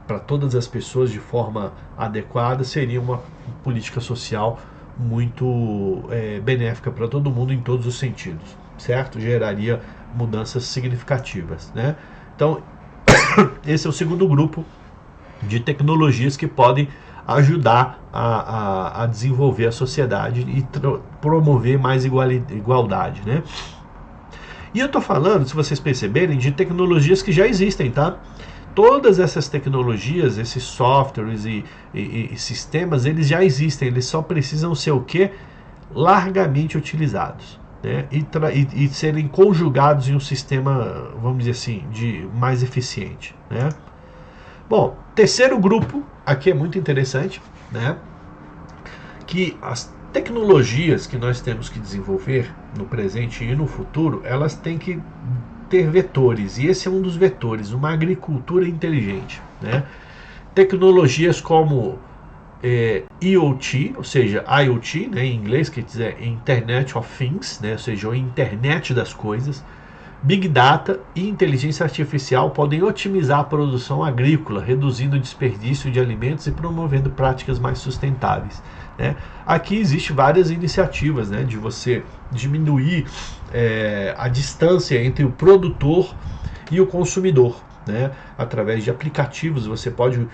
para todas as pessoas de forma adequada, seria uma política social muito benéfica para todo mundo em todos os sentidos, certo? Geraria mudanças significativas, né? Então, esse é o segundo grupo de tecnologias que podem ajudar a desenvolver a sociedade e promover mais igualdade, né? E eu estou falando, se vocês perceberem, de tecnologias que já existem, tá? Todas essas tecnologias, esses softwares e sistemas, eles já existem, eles só precisam ser o quê? Largamente utilizados, né? E serem conjugados em um sistema, vamos dizer assim, mais eficiente, né? Bom, terceiro grupo, aqui é muito interessante, né? Que as tecnologias que nós temos que desenvolver no presente e no futuro, elas têm que ter vetores, e esse é um dos vetores, uma agricultura inteligente, né? Tecnologias como IoT, ou seja, IoT, né, em inglês, quer dizer Internet of Things, né, ou seja, a internet das coisas. Big Data e inteligência artificial podem otimizar a produção agrícola, reduzindo o desperdício de alimentos e promovendo práticas mais sustentáveis, né? Aqui existem várias iniciativas, né, de você diminuir a distância entre o produtor e o consumidor, né? Através de aplicativos você pode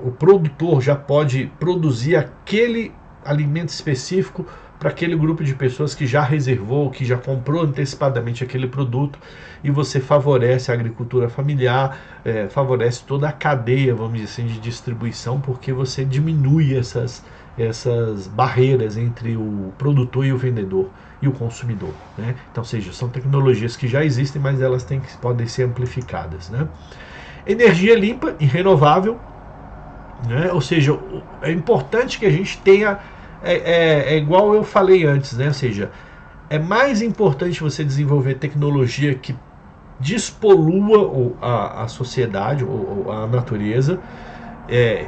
o produtor já pode produzir aquele alimento específico para aquele grupo de pessoas que já reservou, que já comprou antecipadamente aquele produto, e você favorece a agricultura familiar, favorece toda a cadeia, vamos dizer assim, de distribuição, porque você diminui essas barreiras entre o produtor e o vendedor e o consumidor, né? Então, ou seja, são tecnologias que já existem, mas elas podem ser amplificadas, né? Energia limpa e renovável, né? Ou seja, é importante que a gente tenha igual eu falei antes, né? Ou seja, é mais importante você desenvolver tecnologia que despolua a sociedade ou a natureza,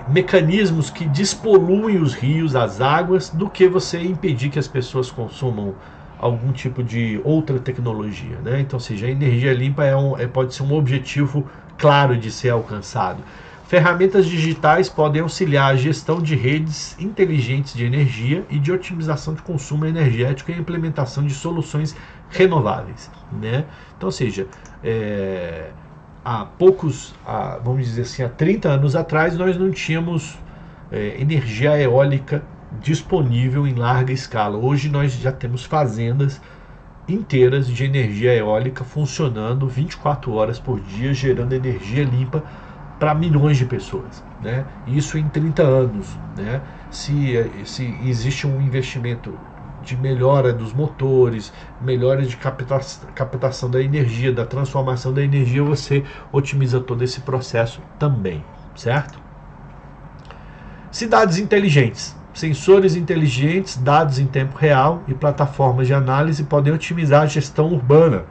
mecanismos que despoluem os rios, as águas, do que você impedir que as pessoas consumam algum tipo de outra tecnologia, né? Então, ou seja, a energia limpa pode ser um objetivo claro de ser alcançado. Ferramentas digitais podem auxiliar a gestão de redes inteligentes de energia e de otimização de consumo energético e a implementação de soluções renováveis, né? Então, ou seja, vamos dizer assim, há 30 anos atrás nós não tínhamos energia eólica disponível em larga escala. Hoje nós já temos fazendas inteiras de energia eólica funcionando 24 horas por dia, gerando energia limpa para milhões de pessoas, né? Isso em 30 anos, né? Se existe um investimento de melhora dos motores, melhora de captação da energia, da transformação da energia, você otimiza todo esse processo também, certo? Cidades inteligentes. Sensores inteligentes, dados em tempo real e plataformas de análise podem otimizar a gestão urbana,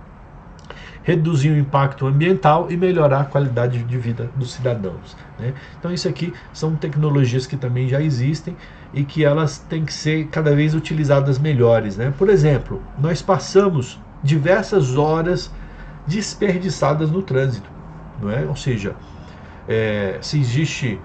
reduzir o impacto ambiental e melhorar a qualidade de vida dos cidadãos, né? Então isso aqui são tecnologias que também já existem e que elas têm que ser cada vez utilizadas melhores, né? Por exemplo, nós passamos diversas horas desperdiçadas no trânsito, não é? Ou seja, se existe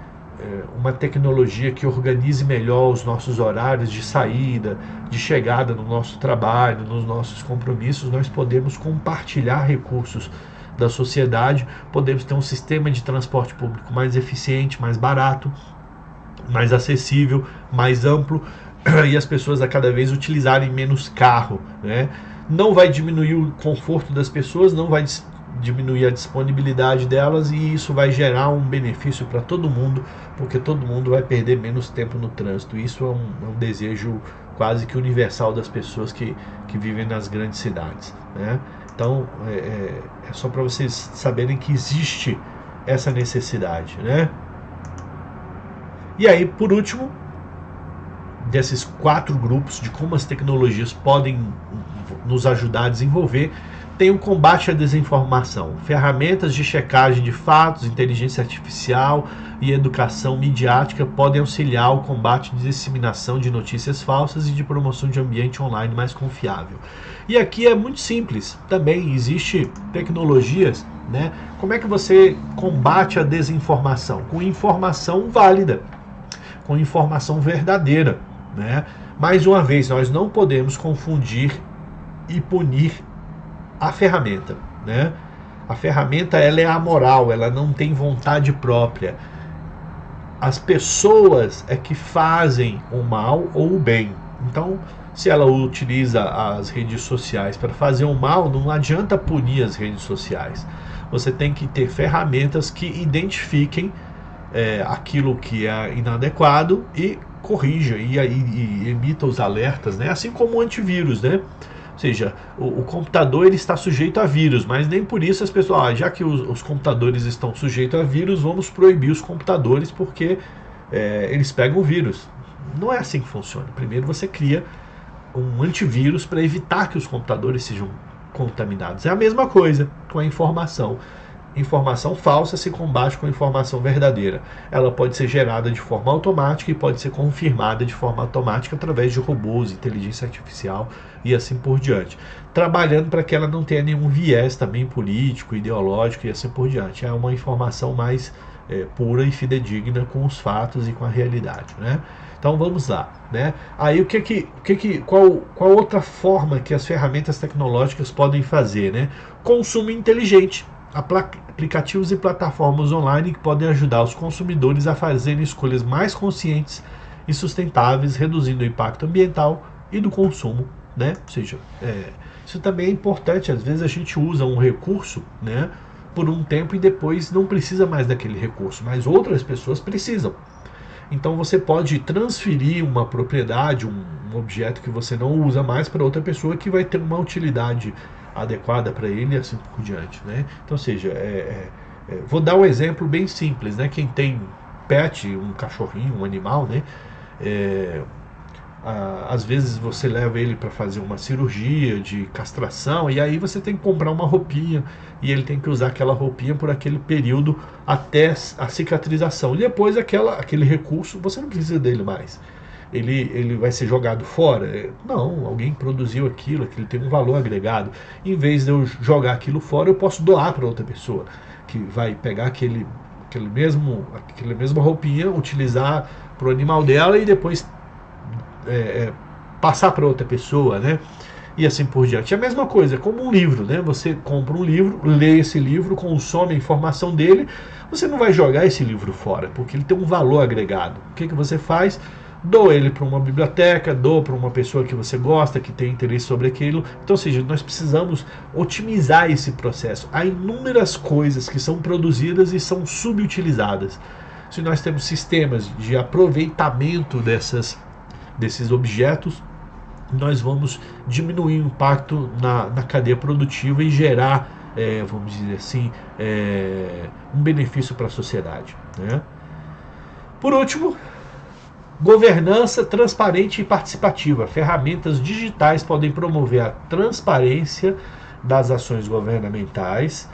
uma tecnologia que organize melhor os nossos horários de saída, de chegada no nosso trabalho, nos nossos compromissos, nós podemos compartilhar recursos da sociedade, podemos ter um sistema de transporte público mais eficiente, mais barato, mais acessível, mais amplo, e as pessoas a cada vez utilizarem menos carro, né? Não vai diminuir o conforto das pessoas, não vai diminuir a disponibilidade delas, e isso vai gerar um benefício para todo mundo, porque todo mundo vai perder menos tempo no trânsito. Isso é um desejo quase que universal das pessoas que vivem nas grandes cidades, né? Então é só para vocês saberem que existe essa necessidade, né? E aí, por último, desses 4 grupos de como as tecnologias podem nos ajudar a desenvolver, tem o combate à desinformação, ferramentas de checagem de fatos, inteligência artificial e educação midiática podem auxiliar o combate à disseminação de notícias falsas e de promoção de ambiente online mais confiável. E aqui é muito simples, também existe tecnologias, né? Como é que você combate a desinformação? Com informação válida, com informação verdadeira, né? Mais uma vez, nós não podemos confundir e punir a ferramenta, né? A ferramenta, ela é amoral, ela não tem vontade própria. As pessoas é que fazem o mal ou o bem. Então, se ela utiliza as redes sociais para fazer o mal, não adianta punir as redes sociais. Você tem que ter ferramentas que identifiquem aquilo que é inadequado e corrija e emita os alertas, né? Assim como o antivírus, né? Ou seja, o computador ele está sujeito a vírus, mas nem por isso as pessoas, já que os computadores estão sujeitos a vírus, vamos proibir os computadores porque eles pegam vírus. Não é assim que funciona. Primeiro você cria um antivírus para evitar que os computadores sejam contaminados. É a mesma coisa com a informação. Informação falsa se combate com informação verdadeira. Ela pode ser gerada de forma automática e pode ser confirmada de forma automática através de robôs, inteligência artificial e assim por diante. Trabalhando para que ela não tenha nenhum viés também político, ideológico e assim por diante. É uma informação mais pura e fidedigna com os fatos e com a realidade, né? Então vamos lá, né? Aí qual outra forma que as ferramentas tecnológicas podem fazer, né? Consumo inteligente. Aplicativos e plataformas online que podem ajudar os consumidores a fazerem escolhas mais conscientes e sustentáveis, reduzindo o impacto ambiental e do consumo, né? Ou seja, isso também é importante. Às vezes a gente usa um recurso, né, por um tempo e depois não precisa mais daquele recurso, mas outras pessoas precisam. Então você pode transferir uma propriedade, um objeto que você não usa mais para outra pessoa que vai ter uma utilidade adequada para ele e assim por diante, né? Então, ou seja, vou dar um exemplo bem simples, né? Quem tem pet, um cachorrinho, um animal, né? Às vezes você leva ele para fazer uma cirurgia de castração e aí você tem que comprar uma roupinha e ele tem que usar aquela roupinha por aquele período até a cicatrização. E depois aquele recurso, você não precisa dele mais. Ele vai ser jogado fora? Não, alguém produziu aquilo tem um valor agregado. Em vez de eu jogar aquilo fora, eu posso doar para outra pessoa, que vai pegar aquela mesma roupinha, utilizar para o animal dela e depois passar para outra pessoa, né? E assim por diante. É a mesma coisa, como um livro, né? Você compra um livro, lê esse livro, consome a informação dele, você não vai jogar esse livro fora, porque ele tem um valor agregado. O que você faz? Doa ele para uma biblioteca, doa para uma pessoa que você gosta, que tem interesse sobre aquilo. Então, ou seja, nós precisamos otimizar esse processo. Há inúmeras coisas que são produzidas e são subutilizadas. Se nós temos sistemas de aproveitamento desses objetos, nós vamos diminuir o impacto na cadeia produtiva e gerar, vamos dizer assim, um benefício para a sociedade, né? Por último, governança transparente e participativa. Ferramentas digitais podem promover a transparência das ações governamentais,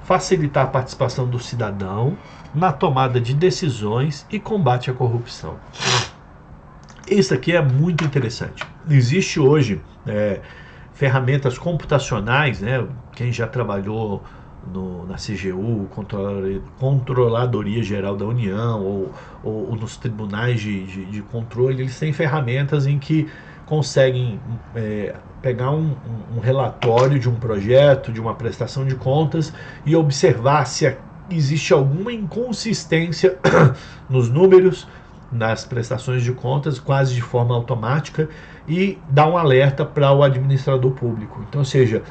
facilitar a participação do cidadão na tomada de decisões e combate à corrupção. Isso aqui é muito interessante. Existe hoje ferramentas computacionais, né? Quem já trabalhou na CGU, Controladoria Geral da União, ou nos tribunais de controle, eles têm ferramentas em que conseguem pegar um relatório de um projeto, de uma prestação de contas, e observar se existe alguma inconsistência nos números, nas prestações de contas, quase de forma automática, e dar um alerta para o administrador público. Então, ou seja,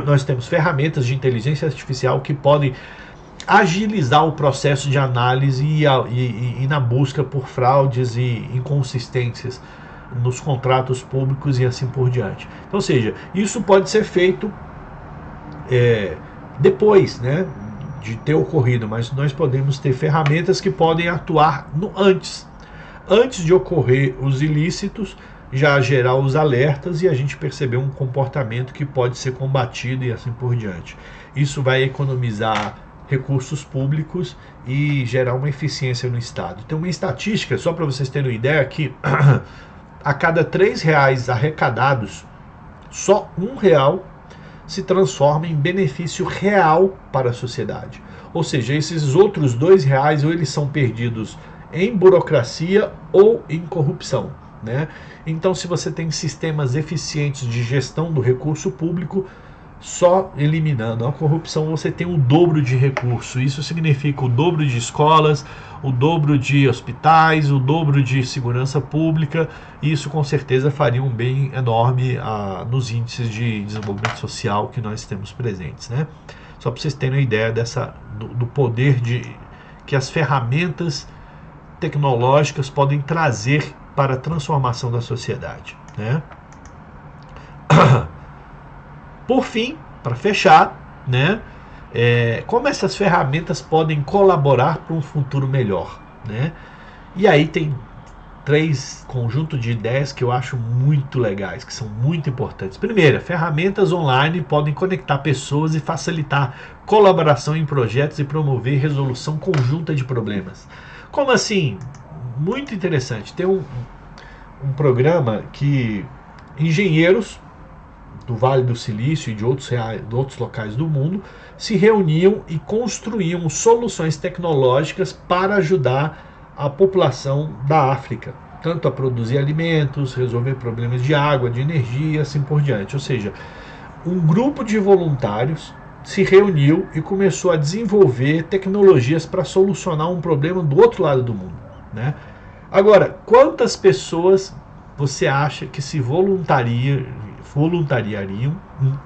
nós temos ferramentas de inteligência artificial que podem agilizar o processo de análise e na busca por fraudes e inconsistências nos contratos públicos e assim por diante. Então, ou seja, isso pode ser feito depois, né, de ter ocorrido, mas nós podemos ter ferramentas que podem atuar antes de ocorrer os ilícitos, já gerar os alertas e a gente perceber um comportamento que pode ser combatido e assim por diante. Isso vai economizar recursos públicos e gerar uma eficiência no Estado. Tem uma estatística, só para vocês terem uma ideia, que a cada R$3 arrecadados, só R$1 se transforma em benefício real para a sociedade. Ou seja, esses outros R$2 ou eles são perdidos em burocracia ou em corrupção, né? Então, se você tem sistemas eficientes de gestão do recurso público, só eliminando a corrupção você tem o dobro de recurso. Isso significa o dobro de escolas, o dobro de hospitais, o dobro de segurança pública. E isso com certeza faria um bem enorme nos índices de desenvolvimento social que nós temos presentes, né? Só para vocês terem uma ideia do poder que as ferramentas tecnológicas podem trazer para a transformação da sociedade, né? Por fim, para fechar, né, como essas ferramentas podem colaborar para um futuro melhor, né? E aí tem 3 conjuntos de ideias que eu acho muito legais, que são muito importantes. Primeira, ferramentas online podem conectar pessoas e facilitar colaboração em projetos e promover resolução conjunta de problemas. Como assim? Muito interessante. Tem um programa que engenheiros do Vale do Silício e de outros locais do mundo se reuniam e construíam soluções tecnológicas para ajudar a população da África, tanto a produzir alimentos, resolver problemas de água, de energia, assim por diante. Ou seja, um grupo de voluntários se reuniu e começou a desenvolver tecnologias para solucionar um problema do outro lado do mundo, né? Agora, quantas pessoas você acha que se voluntariariam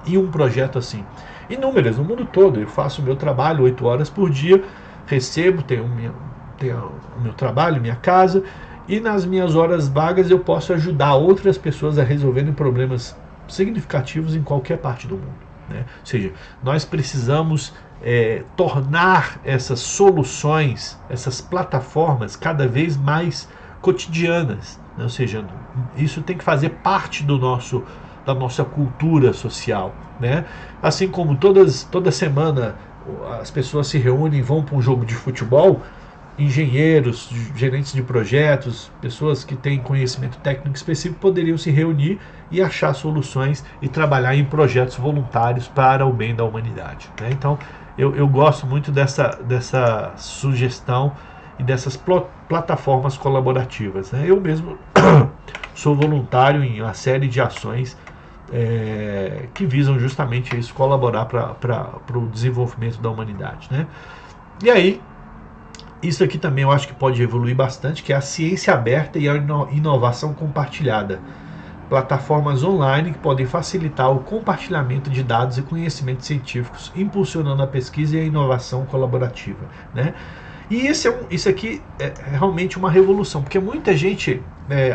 em um projeto assim? Inúmeras, no mundo todo. Eu faço o meu trabalho 8 horas por dia, recebo, tenho o meu trabalho, minha casa, e nas minhas horas vagas eu posso ajudar outras pessoas a resolverem problemas significativos em qualquer parte do mundo, né? Ou seja, nós precisamos tornar essas soluções, essas plataformas cada vez mais cotidianas, né? Ou seja, isso tem que fazer parte da nossa cultura social, né? Assim como toda semana as pessoas se reúnem e vão para um jogo de futebol, engenheiros, gerentes de projetos, pessoas que têm conhecimento técnico específico poderiam se reunir e achar soluções e trabalhar em projetos voluntários para o bem da humanidade, né? Então, eu gosto muito dessa sugestão e dessas plataformas colaborativas, né? Eu mesmo sou voluntário em uma série de ações que visam justamente isso, colaborar para o desenvolvimento da humanidade, né? E aí, isso aqui também eu acho que pode evoluir bastante, que é a ciência aberta e a inovação compartilhada. Plataformas online que podem facilitar o compartilhamento de dados e conhecimentos científicos, impulsionando a pesquisa e a inovação colaborativa, né? E isso aqui é realmente uma revolução, porque muita gente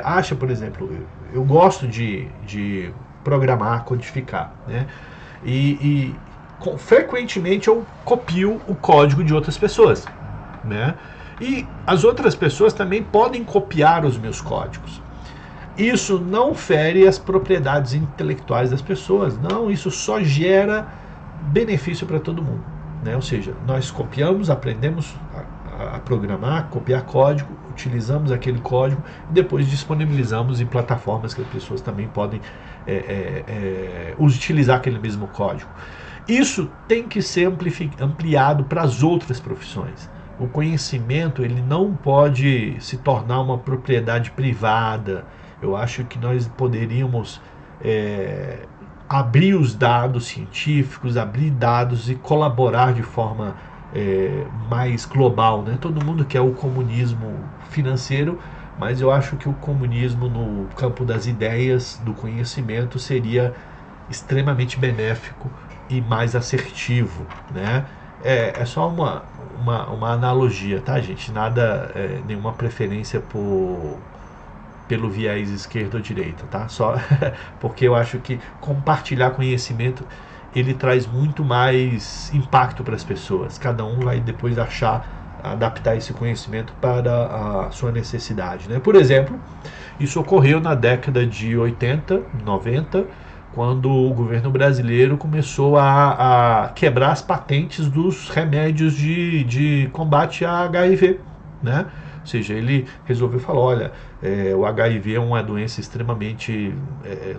acha, por exemplo, eu gosto de programar, codificar, né? E frequentemente eu copio o código de outras pessoas, né? E as outras pessoas também podem copiar os meus códigos. Isso não fere as propriedades intelectuais das pessoas, não, isso só gera benefício para todo mundo, né? Ou seja, nós copiamos, aprendemos a programar, copiar código, utilizamos aquele código e depois disponibilizamos em plataformas que as pessoas também podem utilizar aquele mesmo código. Isso tem que ser ampliado para as outras profissões. O conhecimento ele não pode se tornar uma propriedade privada. Eu acho que nós poderíamos abrir os dados científicos, abrir dados e colaborar de forma mais global, né? Todo mundo quer o comunismo financeiro, mas eu acho que o comunismo no campo das ideias, do conhecimento, seria extremamente benéfico e mais assertivo, né? É só uma analogia, tá, gente? Nada, nenhuma preferência pelo viés esquerda ou direita, tá? Só porque eu acho que compartilhar conhecimento ele traz muito mais impacto para as pessoas. Cada um vai depois adaptar esse conhecimento para a sua necessidade, né? Por exemplo, isso ocorreu na década de 80, 90, quando o governo brasileiro começou a quebrar as patentes dos remédios de combate a HIV, né? Ou seja, ele resolveu falar, olha, o HIV é uma doença extremamente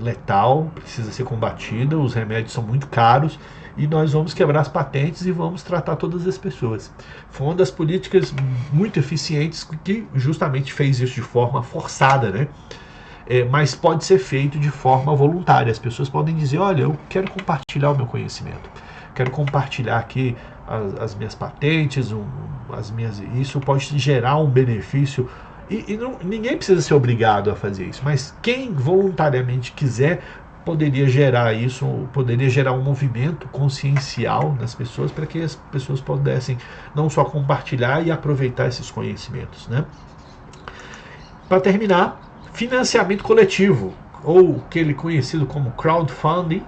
letal, precisa ser combatida, os remédios são muito caros e nós vamos quebrar as patentes e vamos tratar todas as pessoas. Foi uma das políticas muito eficientes que justamente fez isso de forma forçada, né? Mas pode ser feito de forma voluntária. As pessoas podem dizer, olha, eu quero compartilhar o meu conhecimento, quero compartilhar aqui as minhas patentes, isso pode gerar um benefício e ninguém precisa ser obrigado a fazer isso, mas quem voluntariamente quiser poderia gerar isso, poderia gerar um movimento consciencial nas pessoas para que as pessoas pudessem não só compartilhar e aproveitar esses conhecimentos, né? Para terminar, financiamento coletivo, ou aquele conhecido como crowdfunding,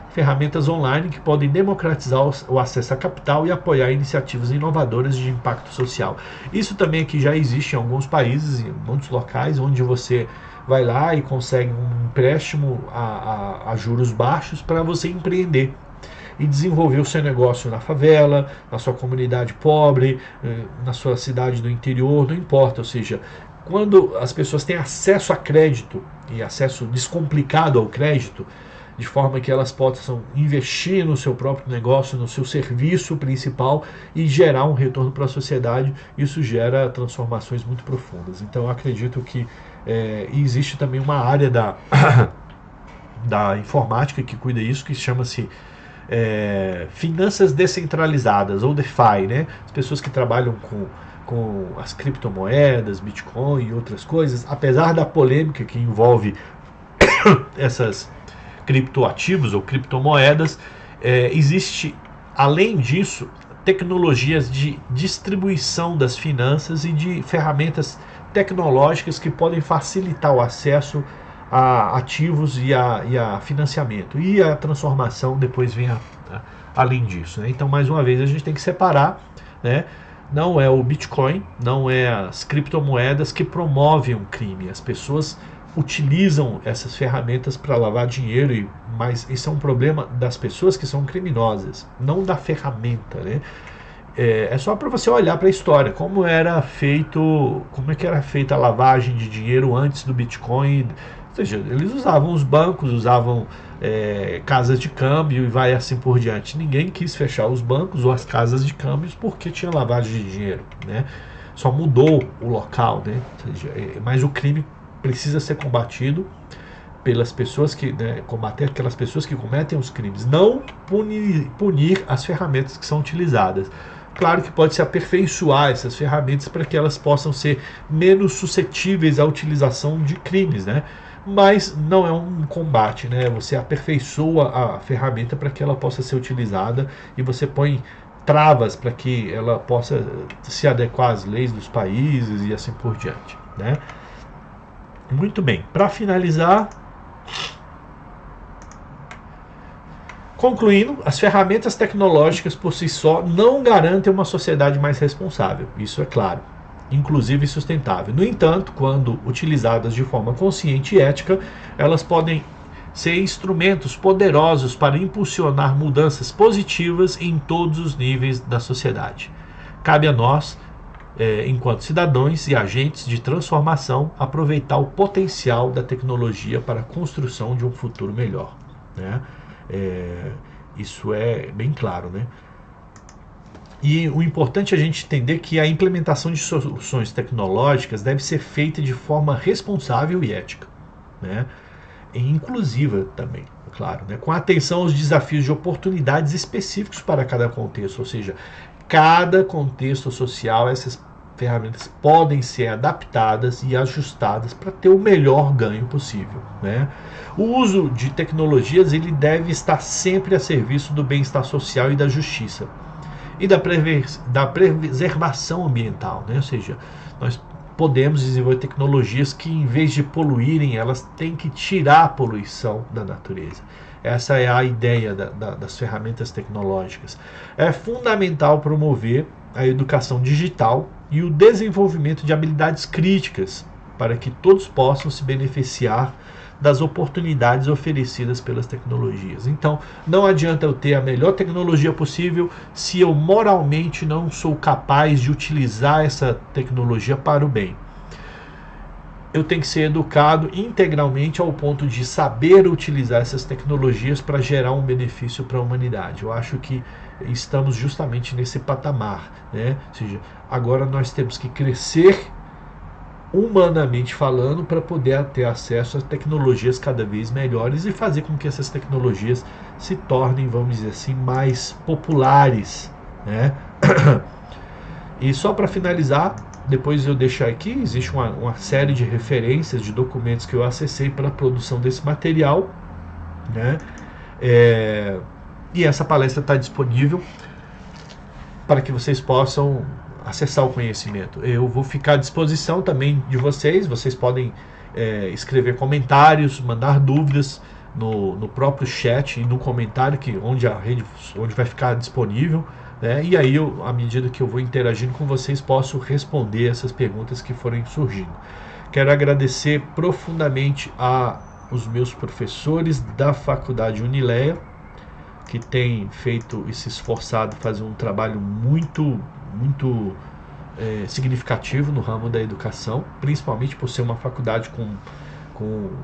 ferramentas online que podem democratizar o acesso a capital e apoiar iniciativas inovadoras de impacto social. Isso também aqui já existe em alguns países, em muitos locais, onde você vai lá e consegue um empréstimo a juros baixos para você empreender e desenvolver o seu negócio na favela, na sua comunidade pobre, na sua cidade do interior, não importa. Ou seja, quando as pessoas têm acesso a crédito e acesso descomplicado ao crédito, de forma que elas possam investir no seu próprio negócio, no seu serviço principal e gerar um retorno para a sociedade, isso gera transformações muito profundas. Então eu acredito que existe também uma área da informática que cuida disso, que chama-se finanças descentralizadas, ou DeFi, né? As pessoas que trabalham com as criptomoedas, Bitcoin e outras coisas, apesar da polêmica que envolve essas criptoativos ou criptomoedas, existe, além disso, tecnologias de distribuição das finanças e de ferramentas tecnológicas que podem facilitar o acesso a ativos e a financiamento. E a transformação depois vem além disso, né? Então, mais uma vez, a gente tem que separar, né? Não é o Bitcoin, não é as criptomoedas que promovem um crime. As pessoas utilizam essas ferramentas para lavar dinheiro, mas isso é um problema das pessoas que são criminosas, não da ferramenta, né? É só para você olhar para a história, como é que era feita a lavagem de dinheiro antes do Bitcoin. Ou seja, eles usavam os bancos, usavam casas de câmbio e vai assim por diante. Ninguém quis fechar os bancos ou as casas de câmbios porque tinha lavagem de dinheiro, né? Só mudou o local, né? Ou seja, mas o crime precisa ser combatido pelas pessoas que, né, combater aquelas pessoas que cometem os crimes, não punir as ferramentas que são utilizadas. Claro que pode se aperfeiçoar essas ferramentas para que elas possam ser menos suscetíveis à utilização de crimes, né? Mas não é um combate, né? Você aperfeiçoa a ferramenta para que ela possa ser utilizada e você põe travas para que ela possa se adequar às leis dos países e assim por diante, né? Muito bem, para finalizar, concluindo, as ferramentas tecnológicas por si só não garantem uma sociedade mais responsável, isso é claro, inclusive sustentável. No entanto, quando utilizadas de forma consciente e ética, elas podem ser instrumentos poderosos para impulsionar mudanças positivas em todos os níveis da sociedade. Cabe a nós, enquanto cidadãos e agentes de transformação, aproveitar o potencial da tecnologia para a construção de um futuro melhor, né? Isso é bem claro, né? E o importante é a gente entender que a implementação de soluções tecnológicas deve ser feita de forma responsável e ética, né? E inclusiva também, claro, né? Com atenção aos desafios de oportunidades específicos para cada contexto, ou seja, cada contexto social, essas ferramentas podem ser adaptadas e ajustadas para ter o melhor ganho possível, né? O uso de tecnologias ele deve estar sempre a serviço do bem-estar social e da justiça e da preservação ambiental, né? Ou seja, nós podemos desenvolver tecnologias que, em vez de poluírem, elas têm que tirar a poluição da natureza. Essa é a ideia das ferramentas tecnológicas. É fundamental promover a educação digital e o desenvolvimento de habilidades críticas para que todos possam se beneficiar das oportunidades oferecidas pelas tecnologias. Então, não adianta eu ter a melhor tecnologia possível se eu moralmente não sou capaz de utilizar essa tecnologia para o bem. Eu tenho que ser educado integralmente ao ponto de saber utilizar essas tecnologias para gerar um benefício para a humanidade. Eu acho que estamos justamente nesse patamar, né? Ou seja, agora nós temos que crescer humanamente falando para poder ter acesso a tecnologias cada vez melhores e fazer com que essas tecnologias se tornem, vamos dizer assim, mais populares, né? E só para finalizar, depois eu deixar aqui, existe uma série de referências de documentos que eu acessei para a produção desse material, né? E essa palestra está disponível para que vocês possam acessar o conhecimento. Eu vou ficar à disposição também de vocês. Vocês podem escrever comentários, mandar dúvidas no próprio chat e no comentário onde vai ficar disponível, né? E aí, à medida que eu vou interagindo com vocês, posso responder essas perguntas que forem surgindo. Quero agradecer profundamente aos meus professores da Faculdade Unileia, que têm feito e se esforçado a fazer um trabalho muito significativo no ramo da educação, principalmente por ser uma faculdade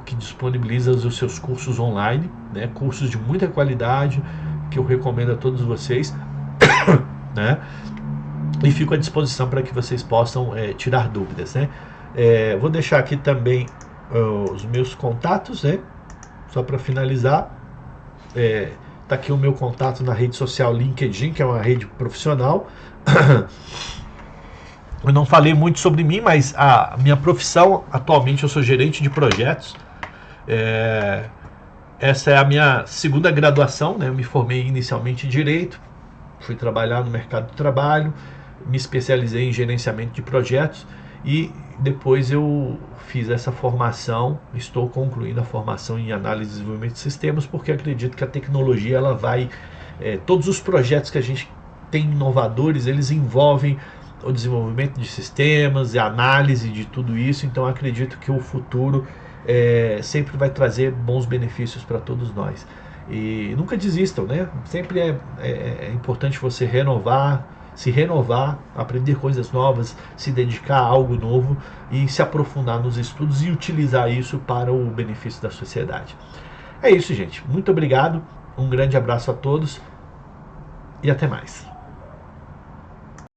que disponibiliza os seus cursos online, né? Cursos de muita qualidade que eu recomendo a todos vocês, né? E fico à disposição para que vocês possam tirar dúvidas, né? Vou deixar aqui também os meus contatos, né? Só para finalizar, tá aqui o meu contato na rede social LinkedIn, que é uma rede profissional. Eu não falei muito sobre mim, mas a minha profissão, atualmente eu sou gerente de projetos. Essa é a minha segunda graduação, né? Eu me formei inicialmente em Direito, fui trabalhar no mercado de trabalho, me especializei em gerenciamento de projetos e depois eu fiz essa formação, estou concluindo a formação em análise e desenvolvimento de sistemas, porque acredito que a tecnologia ela vai... todos os projetos que a gente tem inovadores, eles envolvem o desenvolvimento de sistemas e análise de tudo isso, então acredito que o futuro sempre vai trazer bons benefícios para todos nós. E nunca desistam, né? Sempre é importante você se renovar, aprender coisas novas, se dedicar a algo novo e se aprofundar nos estudos e utilizar isso para o benefício da sociedade. É isso, gente. Muito obrigado, um grande abraço a todos e até mais.